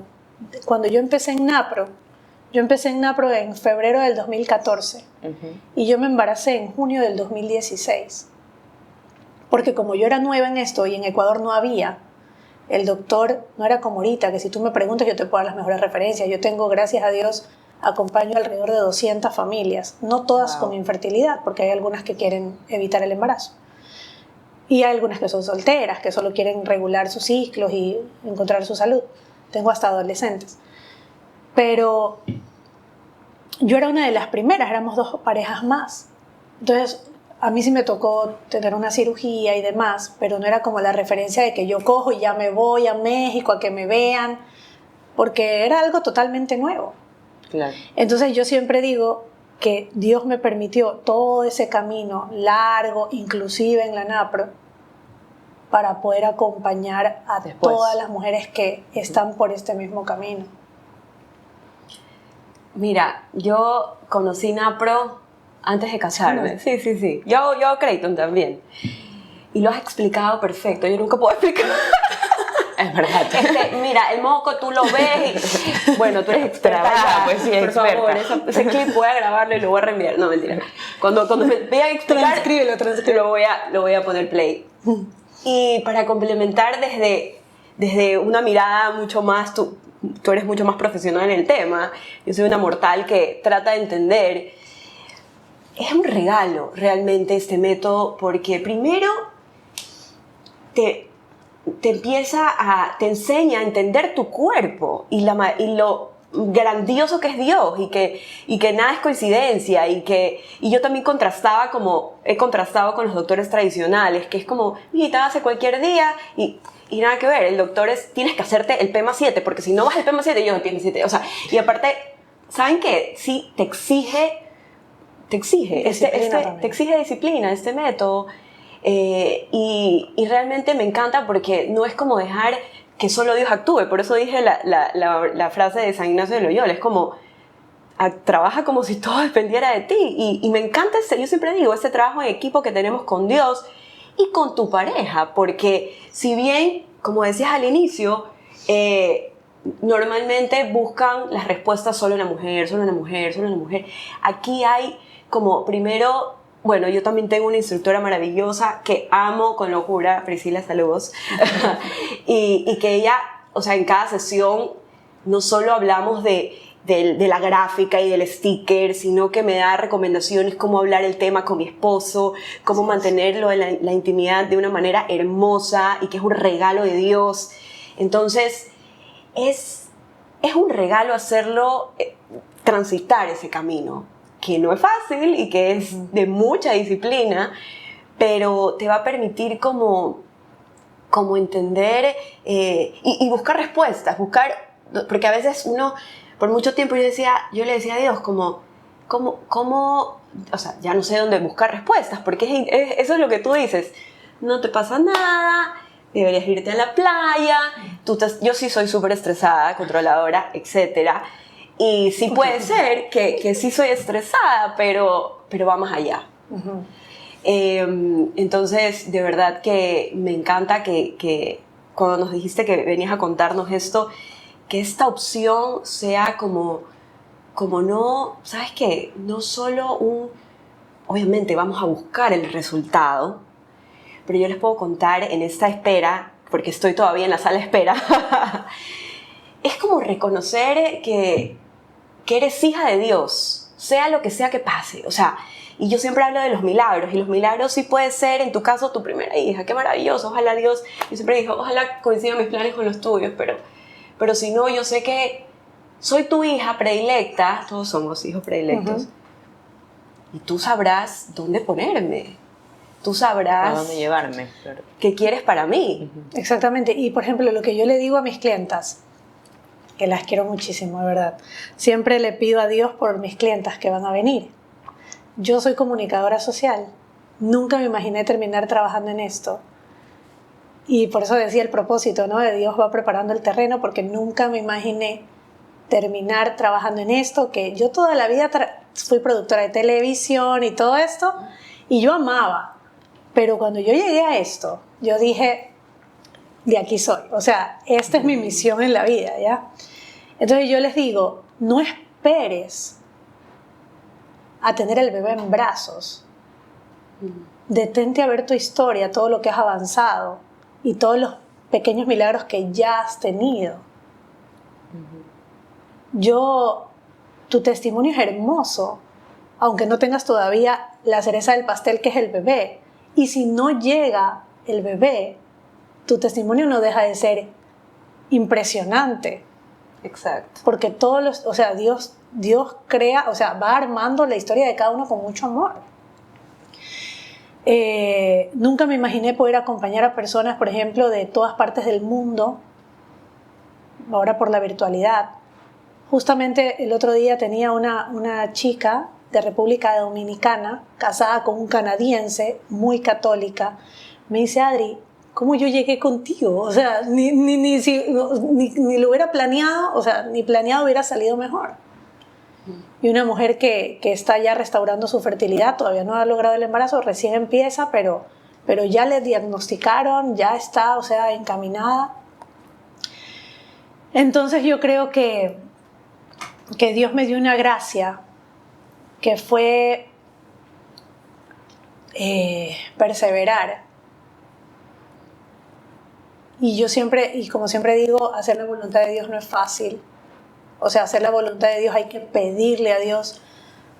cuando yo empecé en NAPRO en febrero del 2014 y yo me embaracé en junio del 2016. Porque como yo era nueva en esto y en Ecuador no había, el doctor no era como ahorita, que si tú me preguntas yo te puedo dar las mejores referencias. Yo tengo, gracias a Dios, acompaño alrededor de 200 familias, no todas con infertilidad, porque hay algunas que quieren evitar el embarazo. Y hay algunas que son solteras, que solo quieren regular sus ciclos y encontrar su salud. Tengo hasta adolescentes. Pero yo era una de las primeras, éramos 2 parejas más. Entonces, a mí sí me tocó tener una cirugía y demás, pero no era como la referencia de que yo cojo y ya me voy a México a que me vean, porque era algo totalmente nuevo. Claro. Entonces yo siempre digo que Dios me permitió todo ese camino largo, inclusive en la NAPRO, para poder acompañar a todas las mujeres que están por este mismo camino. Mira, yo conocí NAPRO antes de casarme. Sí. Yo Creighton también. Y lo has explicado perfecto. Yo nunca puedo explicar. Es verdad. Mira, el moco tú lo ves y, bueno, tú eres experta. Trabaja, pues sí, por favor, ese clip voy a grabarlo y lo voy a reenviar. No, mentira. Cuando me vean explicar, transcríbelo. Lo voy a poner play. Y para complementar desde una mirada mucho más, tú eres mucho más profesional en el tema, yo soy una mortal que trata de entender. Es un regalo realmente este método, porque primero te enseña a entender tu cuerpo y lo grandioso que es Dios y que nada es coincidencia y yo también he contrastado con los doctores tradicionales, que es como, mijita, hace cualquier día y nada que ver. El doctor tienes que hacerte el PEMA-7, porque si no vas al PEMA-7, yo no PEMA-7. O sea, y aparte, ¿saben qué? Sí, te exige disciplina este método. Y realmente me encanta porque no es como dejar que solo Dios actúe. Por eso dije la frase de San Ignacio de Loyola, es como trabaja como si todo dependiera de ti. Y me encanta yo siempre digo, ese trabajo en equipo que tenemos con Dios y con tu pareja, porque si bien, como decías al inicio, normalmente buscan las respuestas solo en la mujer, aquí hay como primero, bueno, yo también tengo una instructora maravillosa que amo con locura, Priscila, saludos, y que ella, o sea, en cada sesión no solo hablamos de la gráfica y del sticker, sino que me da recomendaciones cómo hablar el tema con mi esposo, cómo mantenerlo en la intimidad de una manera hermosa y que es un regalo de Dios. Entonces, es un regalo hacerlo, transitar ese camino, que no es fácil y que es de mucha disciplina, pero te va a permitir como entender y buscar respuestas, porque a veces uno, por mucho tiempo yo le decía a Dios ¿cómo? O sea, ya no sé dónde buscar respuestas, porque eso es lo que tú dices, no te pasa nada, deberías irte a la playa, yo sí soy súper estresada, controladora, etc. Y sí puede ser que sí soy estresada, pero va más allá. Ujú. Entonces, de verdad que me encanta que cuando nos dijiste que venías a contarnos esto, que esta opción sea como no, ¿sabes qué? No solo obviamente vamos a buscar el resultado, pero yo les puedo contar en esta espera, porque estoy todavía en la sala de espera, es como reconocer que eres hija de Dios, sea lo que sea que pase. O sea, y yo siempre hablo de los milagros, y los milagros sí puede ser, en tu caso, tu primera hija, qué maravilloso, ojalá Dios, yo siempre digo, ojalá coincidan mis planes con los tuyos, pero si no, yo sé que soy tu hija predilecta, todos somos hijos predilectos, y tú sabrás dónde ponerme, tú ¿A sabrás dónde llevarme? Claro. qué quieres para mí. Exactamente. Y por ejemplo, lo que yo le digo a mis clientas, que las quiero muchísimo, de verdad, siempre le pido a Dios por mis clientas que van a venir. Yo soy comunicadora social. Nunca me imaginé terminar trabajando en esto. Y por eso decía el propósito, ¿no? De Dios va preparando el terreno, porque nunca me imaginé terminar trabajando en esto, que yo toda la vida fui productora de televisión y todo esto, y yo amaba. Pero cuando yo llegué a esto, yo dije, de aquí soy. O sea, esta es mi misión en la vida, ¿ya? Entonces yo les digo, no esperes a tener el bebé en brazos. Detente a ver tu historia, todo lo que has avanzado y todos los pequeños milagros que ya has tenido. Tu testimonio es hermoso, aunque no tengas todavía la cereza del pastel, que es el bebé. Y si no llega el bebé, tu testimonio no deja de ser impresionante. Exacto. Porque Dios crea, o sea, va armando la historia de cada uno con mucho amor. Nunca me imaginé poder acompañar a personas, por ejemplo, de todas partes del mundo, ahora por la virtualidad. Justamente el otro día tenía una chica de República Dominicana, casada con un canadiense, muy católica. Me dice, Adri, ¿cómo yo llegué contigo? O sea, ni lo hubiera planeado, o sea, ni planeado hubiera salido mejor. Y una mujer que está ya restaurando su fertilidad, todavía no ha logrado el embarazo, recién empieza, pero ya le diagnosticaron, ya está, o sea, encaminada. Entonces yo creo que Dios me dio una gracia que fue perseverar. Y yo siempre, y como siempre digo, hacer la voluntad de Dios no es fácil. O sea, hacer la voluntad de Dios hay que pedirle a Dios,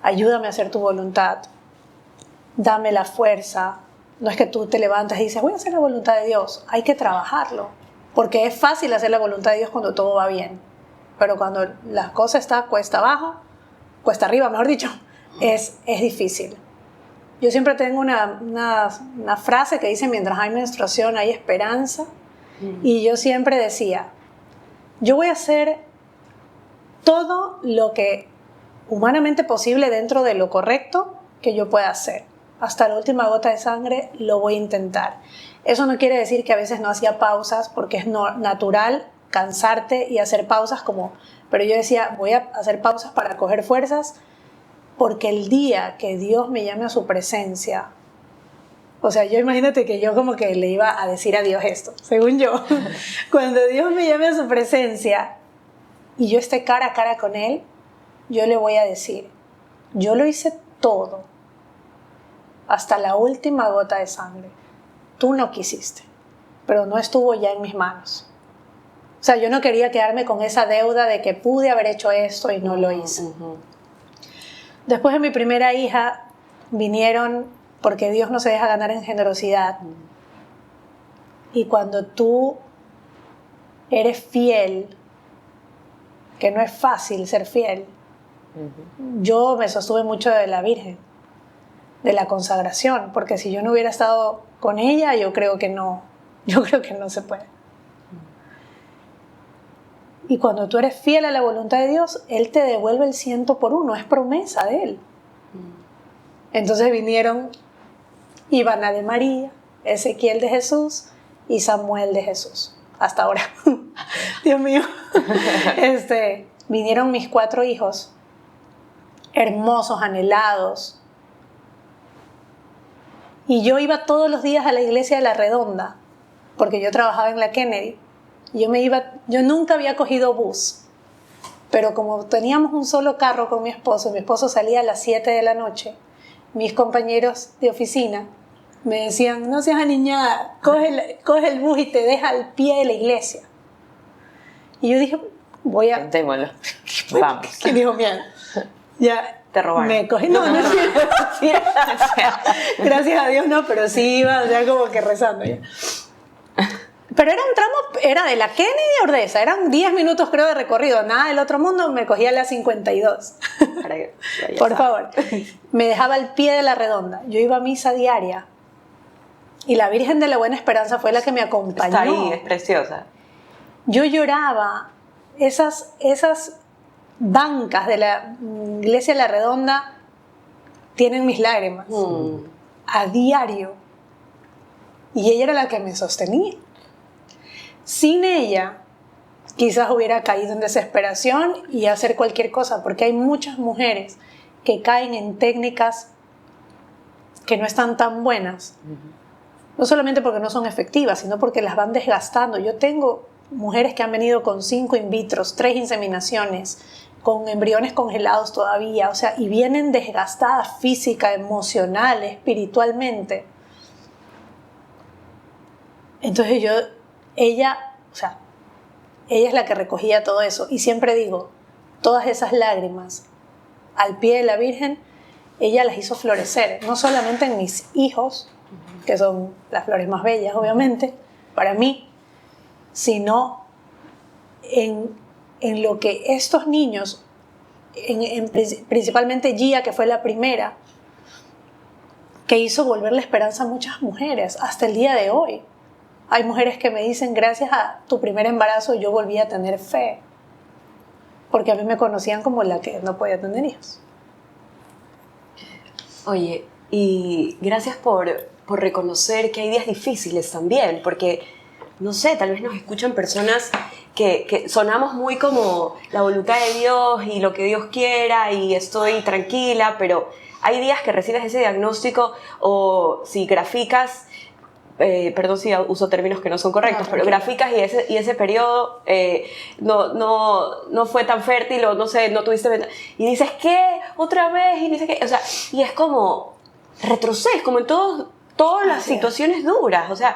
ayúdame a hacer tu voluntad, dame la fuerza. No es que tú te levantas y dices, voy a hacer la voluntad de Dios. Hay que trabajarlo, porque es fácil hacer la voluntad de Dios cuando todo va bien. Pero cuando la cosa está cuesta abajo, cuesta arriba, mejor dicho, es difícil. Yo siempre tengo una frase que dice, mientras hay menstruación hay esperanza. Y yo siempre decía, yo voy a hacer todo lo que humanamente posible dentro de lo correcto que yo pueda hacer. Hasta la última gota de sangre lo voy a intentar. Eso no quiere decir que a veces no hacía pausas, porque es natural cansarte y hacer pausas pero yo decía, voy a hacer pausas para coger fuerzas, porque el día que Dios me llame a su presencia, o sea, yo imagínate que yo como que le iba a decir a Dios esto, según yo, cuando Dios me llame a su presencia y yo esté cara a cara con Él, yo le voy a decir, yo lo hice todo, hasta la última gota de sangre. Tú no quisiste, pero no estuvo ya en mis manos. O sea, yo no quería quedarme con esa deuda de que pude haber hecho esto y no lo hice. Después de mi primera hija, vinieron, porque Dios no se deja ganar en generosidad. Y cuando tú eres fiel, que no es fácil ser fiel, yo me sostuve mucho de la Virgen, de la consagración, porque si yo no hubiera estado con ella, yo creo que no se puede. Y cuando tú eres fiel a la voluntad de Dios, Él te devuelve el 100%, es promesa de Él. Entonces vinieron Ivana de María, Ezequiel de Jesús y Samuel de Jesús. Hasta ahora. Dios mío. vinieron mis 4 hijos, hermosos, anhelados. Y yo iba todos los días a la iglesia de La Redonda, porque yo trabajaba en la Kennedy. Yo nunca había cogido bus, pero como teníamos un solo carro con mi esposo salía a las 7 de la noche, mis compañeros de oficina me decían, no seas aniñada, coge el bus y te deja al pie de la iglesia. Y yo dije, voy a... Intentémoslo. Vamos. ¿Qué dijo? Mira, ya... Te robaron. Me cogí, no, gracias a Dios no, pero sí iba ya como que rezando ya. Pero era un tramo, era de la Kennedy a Ordesa, eran 10 minutos creo de recorrido, nada del otro mundo, me cogía a las 52. Por favor, me dejaba al pie de La Redonda, yo iba a misa diaria y la Virgen de la Buena Esperanza fue la que me acompañó. Está ahí, es preciosa. Yo lloraba, esas bancas de la iglesia de La Redonda tienen mis lágrimas a diario, y ella era la que me sostenía. Sin ella quizás hubiera caído en desesperación y hacer cualquier cosa, porque hay muchas mujeres que caen en técnicas que no están tan buenas, no solamente porque no son efectivas, sino porque las van desgastando. Yo tengo mujeres que han venido con 5 in vitros, 3 inseminaciones, con embriones congelados todavía, o sea, y vienen desgastadas física, emocional, espiritualmente. Entonces ella es la que recogía todo eso, y siempre digo, todas esas lágrimas al pie de la Virgen, ella las hizo florecer, no solamente en mis hijos, que son las flores más bellas, obviamente, para mí, sino en lo que estos niños, principalmente Gia, que fue la primera, que hizo volver la esperanza a muchas mujeres, hasta el día de hoy. Hay mujeres que me dicen, gracias a tu primer embarazo yo volví a tener fe, porque a mí me conocían como la que no podía tener hijos. Oye, y gracias por reconocer que hay días difíciles también, porque, no sé, tal vez nos escuchan personas que sonamos muy como la voluntad de Dios y lo que Dios quiera y estoy tranquila, pero hay días que recibes ese diagnóstico o si graficas, perdón si uso términos que no son correctos, pero graficas y ese periodo no fue tan fértil o no sé, no tuviste... Y dices, ¿qué? ¿Otra vez? Y dices, ¿qué? O sea, y es como retrocedes, como en todas las situaciones duras, o sea...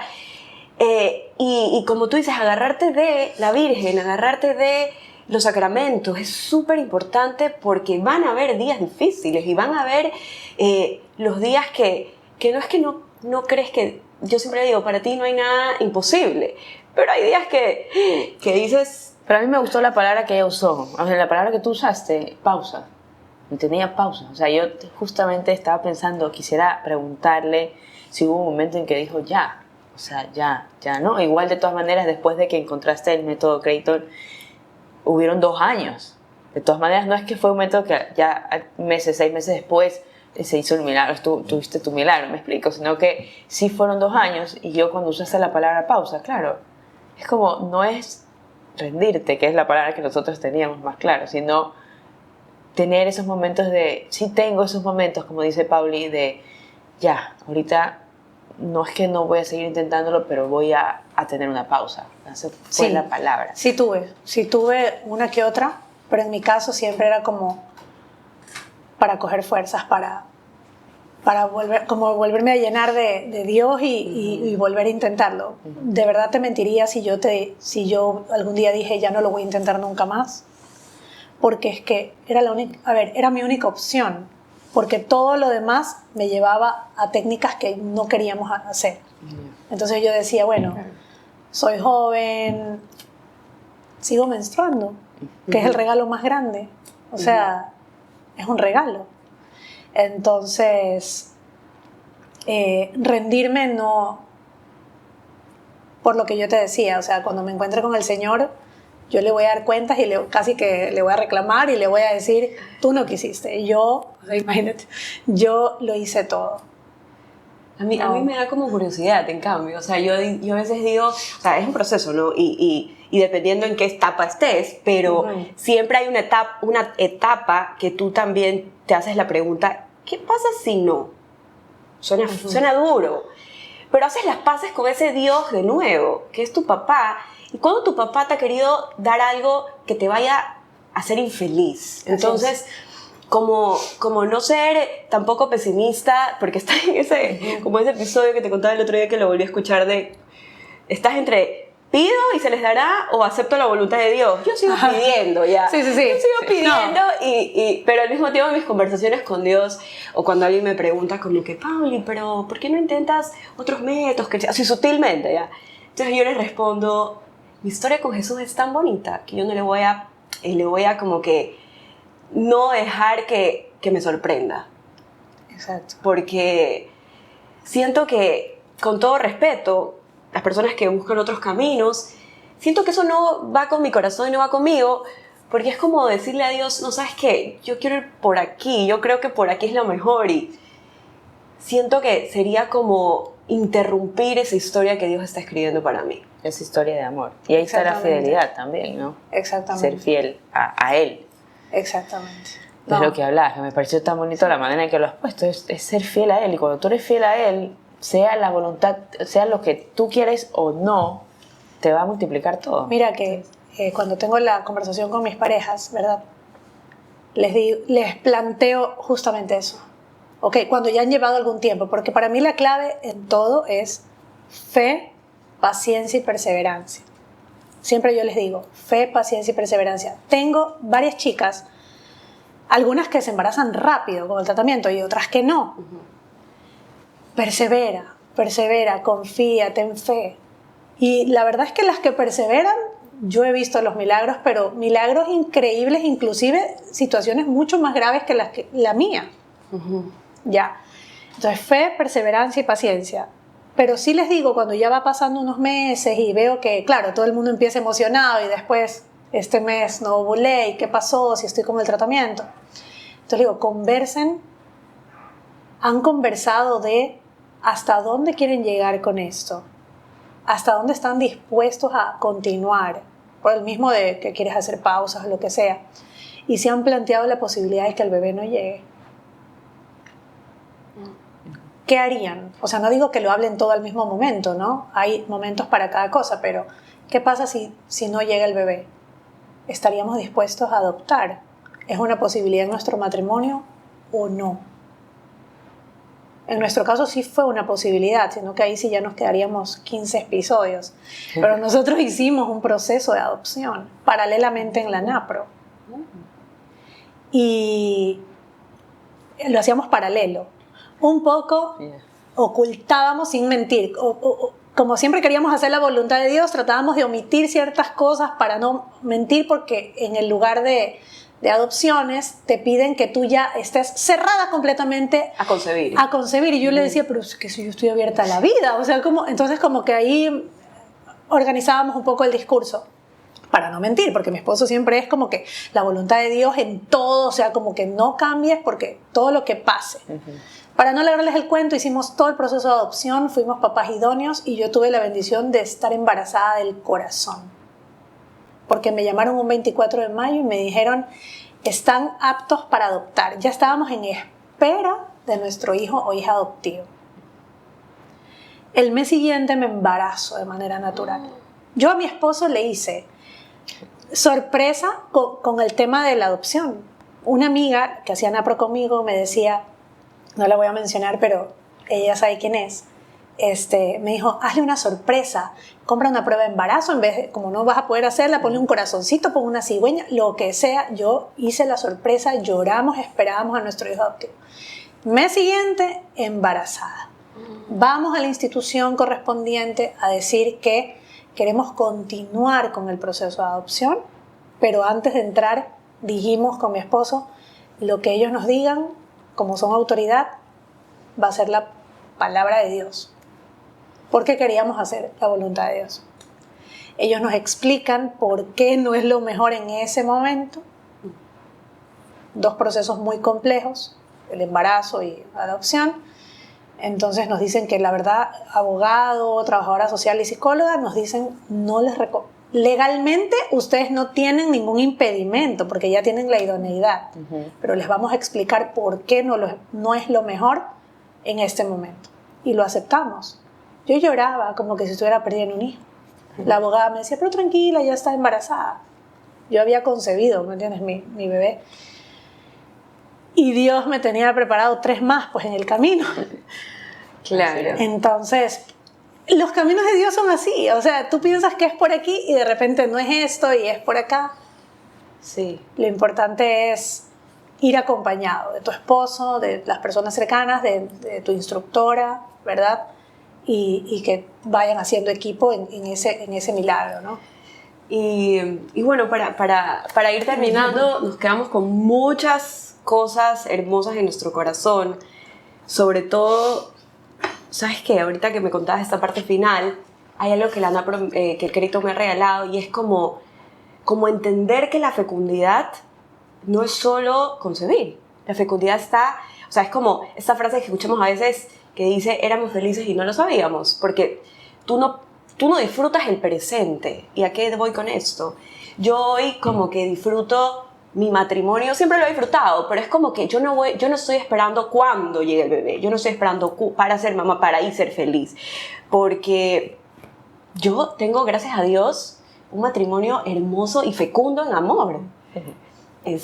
y como tú dices, agarrarte de la Virgen, agarrarte de los sacramentos es súper importante porque van a haber días difíciles y van a haber los días que no es que no crees que... Yo siempre digo, para ti no hay nada imposible, pero hay días que dices... Pero a mí me gustó la palabra que ella usó, o sea, la palabra que tú usaste, pausa. Y tenía pausa, o sea, yo justamente estaba pensando, quisiera preguntarle si hubo un momento en que dijo ya. O sea, ya, ¿no? Igual de todas maneras, después de que encontraste el método Creighton, hubieron 2 años. De todas maneras, no es que fue un método que ya 6 meses después se hizo el milagro, tuviste tu milagro, me explico, sino que sí fueron 2 años y yo cuando usaste la palabra pausa, claro, es como, no es rendirte, que es la palabra que nosotros teníamos más claro, sino tener esos momentos sí tengo esos momentos, como dice Pauli, de ya, ahorita no es que no voy a seguir intentándolo, pero voy a tener una pausa. Esa fue la palabra. Sí tuve una que otra, pero en mi caso siempre era como para coger fuerzas, para volverme a llenar de Dios y volver a intentarlo. De verdad te mentiría si yo algún día dije ya no lo voy a intentar nunca más, porque es que era mi única opción, porque todo lo demás me llevaba a técnicas que no queríamos hacer. Entonces yo decía, bueno, soy joven, sigo menstruando, que es el regalo más grande, o sea, es un regalo. Entonces, rendirme no, por lo que yo te decía, o sea, cuando me encuentre con el Señor, yo le voy a dar cuentas y casi que le voy a reclamar y le voy a decir, tú no quisiste, imagínate, yo lo hice todo. A mí me da como curiosidad, en cambio, o sea, yo a veces digo, o sea, es un proceso, ¿no? Y y dependiendo en qué etapa estés, pero siempre hay una etapa que tú también te haces la pregunta, ¿qué pasa si no? Suena duro, pero haces las paces con ese Dios de nuevo, que es tu papá, y cuando tu papá te ha querido dar algo que te vaya a hacer infeliz. Entonces, como no ser tampoco pesimista, porque está en como ese episodio que te contaba el otro día que lo volví a escuchar de, estás entre pido y se les dará o acepto la voluntad de Dios. Yo sigo pidiendo ya. Sí. Yo sigo pidiendo, pero al mismo tiempo en mis conversaciones con Dios o cuando alguien me pregunta como que, Pauli, pero ¿por qué no intentas otros métodos? Así sutilmente ya. Entonces yo les respondo, mi historia con Jesús es tan bonita que yo no le voy a como que no dejar que me sorprenda. Exacto. Porque siento que, con todo respeto, las personas que buscan otros caminos, siento que eso no va con mi corazón y no va conmigo, porque es como decirle a Dios, no, ¿sabes qué? Yo quiero ir por aquí, yo creo que por aquí es lo mejor, y siento que sería como interrumpir esa historia que Dios está escribiendo para mí. Esa historia de amor. Y ahí está la fidelidad también, ¿no? Exactamente. Ser fiel a Él. Exactamente. Es lo que hablabas, que me pareció tan bonito la manera en que lo has puesto, es ser fiel a Él, y cuando tú eres fiel a Él, sea la voluntad, sea lo que tú quieres o no, te va a multiplicar todo. Mira que cuando tengo la conversación con mis parejas, ¿verdad? Les planteo justamente eso. Ok, cuando ya han llevado algún tiempo, porque para mí la clave en todo es fe, paciencia y perseverancia. Siempre yo les digo, fe, paciencia y perseverancia. Tengo varias chicas, algunas que se embarazan rápido con el tratamiento y otras que no. Persevera, confía, ten fe. Y la verdad es que las que perseveran, yo he visto los milagros, pero milagros increíbles, inclusive situaciones mucho más graves que la mía. Ya. Entonces, fe, perseverancia y paciencia. Pero sí les digo, cuando ya va pasando unos meses y veo que, claro, todo el mundo empieza emocionado y después, este mes no ovulé, ¿y qué pasó? Si estoy con el tratamiento. Entonces digo, conversen. Han conversado de hasta dónde quieren llegar con esto, hasta dónde están dispuestos a continuar, por el mismo de que quieres hacer pausas o lo que sea, y se han planteado la posibilidad de que el bebé no llegue. ¿Qué harían? O sea, no digo que lo hablen todo al mismo momento, ¿no? Hay momentos para cada cosa, pero ¿qué pasa si no llega el bebé? ¿Estaríamos dispuestos a adoptar? ¿Es una posibilidad en nuestro matrimonio o no? En nuestro caso sí fue una posibilidad, sino que ahí sí ya nos quedaríamos 15 episodios. Pero nosotros hicimos un proceso de adopción paralelamente en la NAPRO. Y lo hacíamos paralelo. Un poco ocultábamos sin mentir. Como siempre queríamos hacer la voluntad de Dios, tratábamos de omitir ciertas cosas para no mentir, porque en el lugar de adopciones te piden que tú ya estés cerrada completamente a concebir. Y yo le decía, pero es que si yo estoy abierta a la vida, o sea, entonces como que ahí organizábamos un poco el discurso para no mentir, porque mi esposo siempre es como que la voluntad de Dios en todo, o sea, como que no cambies porque todo lo que pase. Para no alargarles el cuento, hicimos todo el proceso de adopción, fuimos papás idóneos y yo tuve la bendición de estar embarazada del corazón. Porque me llamaron un 24 de mayo y me dijeron, están aptos para adoptar. Ya estábamos en espera de nuestro hijo o hija adoptivo. El mes siguiente me embarazo de manera natural. Yo a mi esposo le hice sorpresa con el tema de la adopción. Una amiga que hacía NAPRO conmigo me decía, no la voy a mencionar, pero ella sabe quién es, me dijo, hazle una sorpresa, compra una prueba de embarazo, en vez de, como no vas a poder hacerla, ponle un corazoncito, pon una cigüeña, lo que sea. Yo hice la sorpresa, lloramos, esperábamos a nuestro hijo adoptivo. Mes siguiente, embarazada. Vamos a la institución correspondiente a decir que queremos continuar con el proceso de adopción, pero antes de entrar dijimos con mi esposo, lo que ellos nos digan, como son autoridad, va a ser la palabra de Dios. Porque queríamos hacer la voluntad de Dios. Ellos nos explican por qué no es lo mejor en ese momento. Dos procesos muy complejos, el embarazo y la adopción. Entonces nos dicen que la verdad, abogado, trabajadora social y psicóloga nos dicen, no les legalmente ustedes no tienen ningún impedimento porque ya tienen la idoneidad, pero les vamos a explicar por qué no es lo mejor en este momento. Y lo aceptamos. Yo lloraba como que si estuviera perdiendo un hijo. La abogada me decía, pero tranquila, ya está embarazada. Yo había concebido, ¿me entiendes? Mi bebé. Y Dios me tenía preparado 3 más, pues, en el camino. Claro. Entonces, los caminos de Dios son así. O sea, tú piensas que es por aquí y de repente no es esto y es por acá. Sí. Lo importante es ir acompañado de tu esposo, de las personas cercanas, de tu instructora, ¿verdad? Y que vayan haciendo equipo en ese milagro, ¿no? Y bueno, para ir terminando, nos quedamos con muchas cosas hermosas en nuestro corazón. Sobre todo, ¿sabes qué? Ahorita que me contabas esta parte final, hay algo que el crédito me ha regalado, y es como entender que la fecundidad no es solo concebir. La fecundidad está, o sea, es como esta frase que escuchamos a veces que dice, éramos felices y no lo sabíamos, porque tú no disfrutas el presente. ¿Y a qué voy con esto? Yo hoy como que disfruto mi matrimonio, siempre lo he disfrutado, pero es como que yo no estoy esperando cuándo llegue el bebé, yo no estoy esperando para ser mamá, para ahí ser feliz, porque yo tengo, gracias a Dios, un matrimonio hermoso y fecundo en amor. Y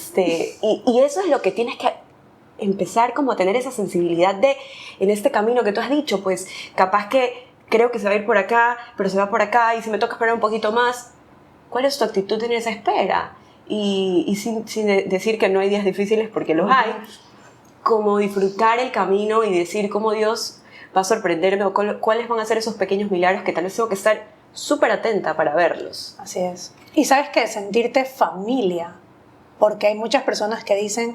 eso es lo que tienes que empezar como a tener esa sensibilidad en este camino que tú has dicho, pues capaz que creo que se va a ir por acá, pero se va por acá, y si me toca esperar un poquito más, ¿cuál es tu actitud en esa espera? Y sin decir que no hay días difíciles, porque los hay, como disfrutar el camino y decir cómo Dios va a sorprenderme, o cuáles van a ser esos pequeños milagros que tal vez tengo que estar súper atenta para verlos. Así es. Y sabes que sentirte familia, porque hay muchas personas que dicen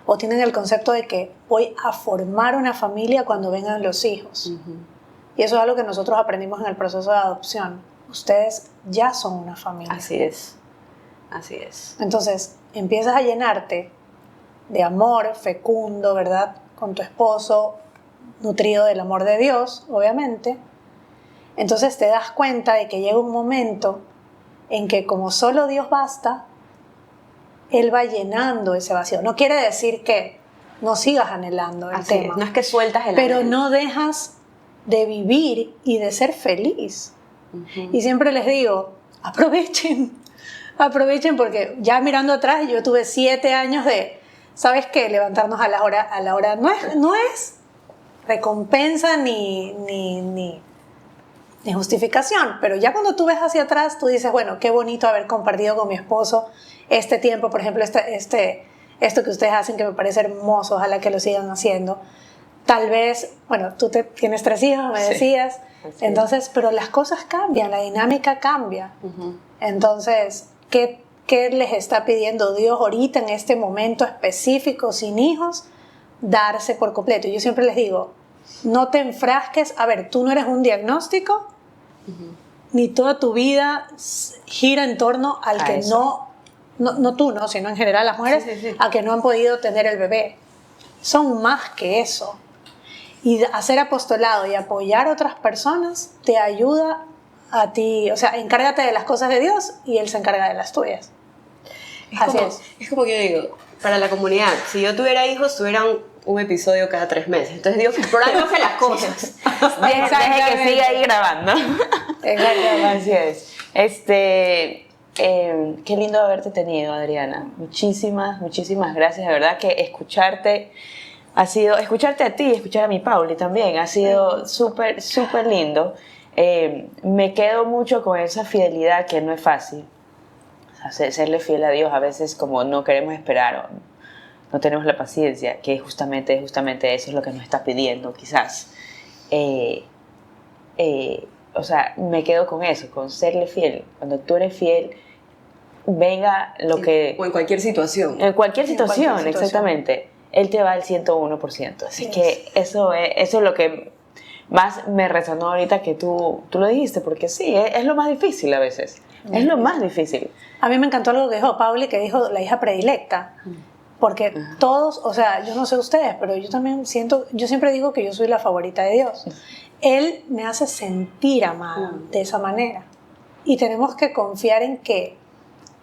o tienen el concepto de que voy a formar una familia cuando vengan los hijos. Y eso es algo que nosotros aprendimos en el proceso de adopción. Ustedes ya son una familia. Así es. Así es. Entonces, empiezas a llenarte de amor fecundo, ¿verdad? Con tu esposo, nutrido del amor de Dios, obviamente. Entonces te das cuenta de que llega un momento en que como solo Dios basta, Él va llenando ese vacío. No quiere decir que no sigas anhelando el Así tema. Es. No es que sueltas el pero anhelo. No dejas de vivir y de ser feliz. Y siempre les digo, aprovechen porque ya mirando atrás yo tuve 7 años de, ¿sabes qué? Levantarnos a la hora no es recompensa ni justificación, pero ya cuando tú ves hacia atrás tú dices, bueno, qué bonito haber compartido con mi esposo este tiempo, por ejemplo, esto que ustedes hacen que me parece hermoso, ojalá que lo sigan haciendo. Tal vez, bueno, tú tienes 3 hijos, me decías, entonces, pero las cosas cambian, la dinámica cambia. Entonces, ¿qué les está pidiendo Dios ahorita en este momento específico, sin hijos? Darse por completo. Yo siempre les digo, no te enfrasques, a ver, tú no eres un diagnóstico, ni toda tu vida gira en torno al que no tú, ¿no? Sino en general las mujeres, a que no han podido tener el bebé. Son más que eso. Y hacer apostolado y apoyar a otras personas te ayuda a ti, o sea, encárgate de las cosas de Dios y Él se encarga de las tuyas. Es como que yo digo, para la comunidad, si yo tuviera hijos, tuvieran un episodio cada 3 meses. Entonces Dios por algo hace las cosas. Deje que siga ahí grabando. Exactamente. Así es. Qué lindo haberte tenido, Adriana. Muchísimas gracias. De verdad que escucharte a ti, escuchar a mi Pauli también, ha sido súper lindo. Me quedo mucho con esa fidelidad que no es fácil. O sea, serle fiel a Dios a veces como no queremos esperar o no tenemos la paciencia, que justamente eso es lo que nos está pidiendo quizás. O sea, me quedo con eso, con serle fiel. Cuando tú eres fiel, venga lo que... O en cualquier situación. En cualquier situación, exactamente. Él te va al 101%. Así que eso es lo que más me resonó ahorita que tú lo dijiste, porque sí, es lo más difícil a veces. Es lo más difícil. A mí me encantó algo que dijo Pauli, que dijo la hija predilecta. Porque todos, o sea, yo no sé ustedes, pero yo también yo siempre digo que yo soy la favorita de Dios. Él me hace sentir amada de esa manera. y tenemos que confiar en que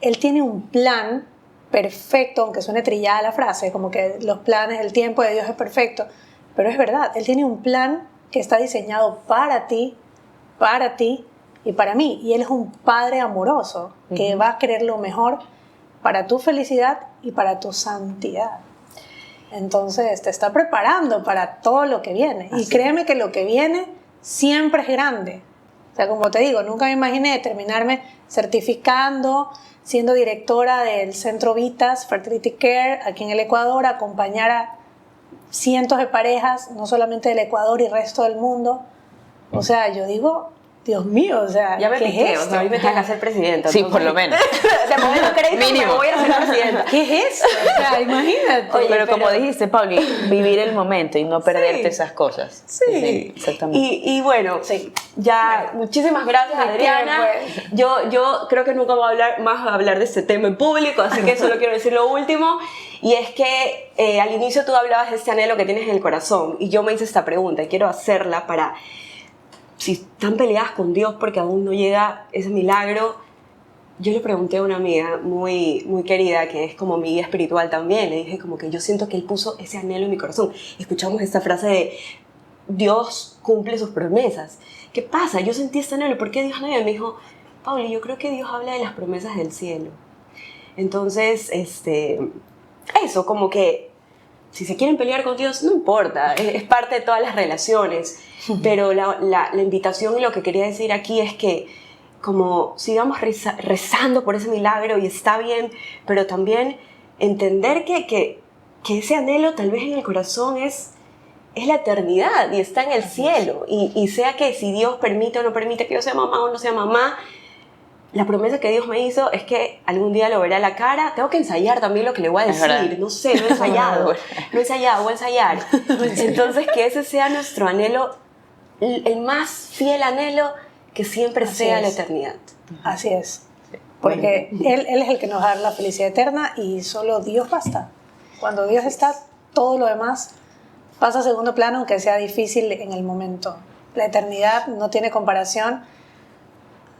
Él tiene un plan perfecto, aunque suene trillada la frase, como que los planes, el tiempo de Dios es perfecto, pero es verdad, Él tiene un plan que está diseñado para ti y para mí, y Él es un Padre amoroso que va a querer lo mejor para tu felicidad y para tu santidad. Entonces te está preparando para todo lo que viene. Y créeme que lo que viene siempre es grande. O sea, como te digo, nunca me imaginé terminarme certificando, siendo directora del Centro Vitas Fertility Care aquí en el Ecuador, acompañar a cientos de parejas, no solamente del Ecuador y resto del mundo. O sea, yo digo, Dios mío, o sea, ya me ¿qué piqué, es o esto? sea, a mí me toca que ser presidenta. Sí, entonces, por lo menos. Después de los créditos Mínimo. me voy a ser presidenta. ¿Qué es esto? O sea, imagínate. Oye, pero como dijiste, Pauli, vivir el momento y no perderte Sí. esas cosas. Sí, exactamente. Y bueno, Sí. ya, muchísimas gracias, ¿De qué, Adriana. pues? Yo creo que nunca voy a hablar de este tema en público, así que solo quiero decir lo último. Y es que al inicio tú hablabas de este anhelo que tienes en el corazón. Y yo me hice esta pregunta y quiero hacerla para, si están peleadas con Dios porque aún no llega ese milagro. Yo le pregunté a una amiga muy, muy querida, que es como mi guía espiritual también, le dije como que yo siento que Él puso ese anhelo en mi corazón. Escuchamos esta frase de Dios cumple sus promesas. ¿Qué pasa? Yo sentí este anhelo. ¿Por qué Dios no? Y me dijo, Pauli, yo creo que Dios habla de las promesas del cielo. Entonces, eso, como que si se quieren pelear con Dios, no importa, es parte de todas las relaciones. Pero la invitación y lo que quería decir aquí es que como sigamos rezando por ese milagro y está bien, pero también entender que ese anhelo tal vez en el corazón es la eternidad y está en el cielo. Y sea que si Dios permite o no permite que yo sea mamá o no sea mamá, la promesa que Dios me hizo es que algún día lo veré a la cara. Tengo que ensayar también lo que le voy a decir. No sé, no he ensayado. No he ensayado, voy a ensayar. Entonces, que ese sea nuestro anhelo, el más fiel anhelo, que siempre sea la eternidad. Así es. Porque él es el que nos da la felicidad eterna y solo Dios basta. Cuando Dios está, todo lo demás pasa a segundo plano, aunque sea difícil en el momento. La eternidad no tiene comparación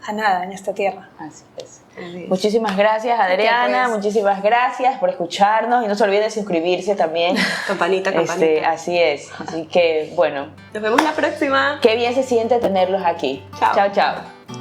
a nada en esta tierra. Así es. Muchísimas gracias, Adriana. Pues. Muchísimas gracias por escucharnos y no se olviden de suscribirse también. Campanita. Así es. Así que, bueno. Nos vemos la próxima. Qué bien se siente tenerlos aquí. Chao. Chao, chao.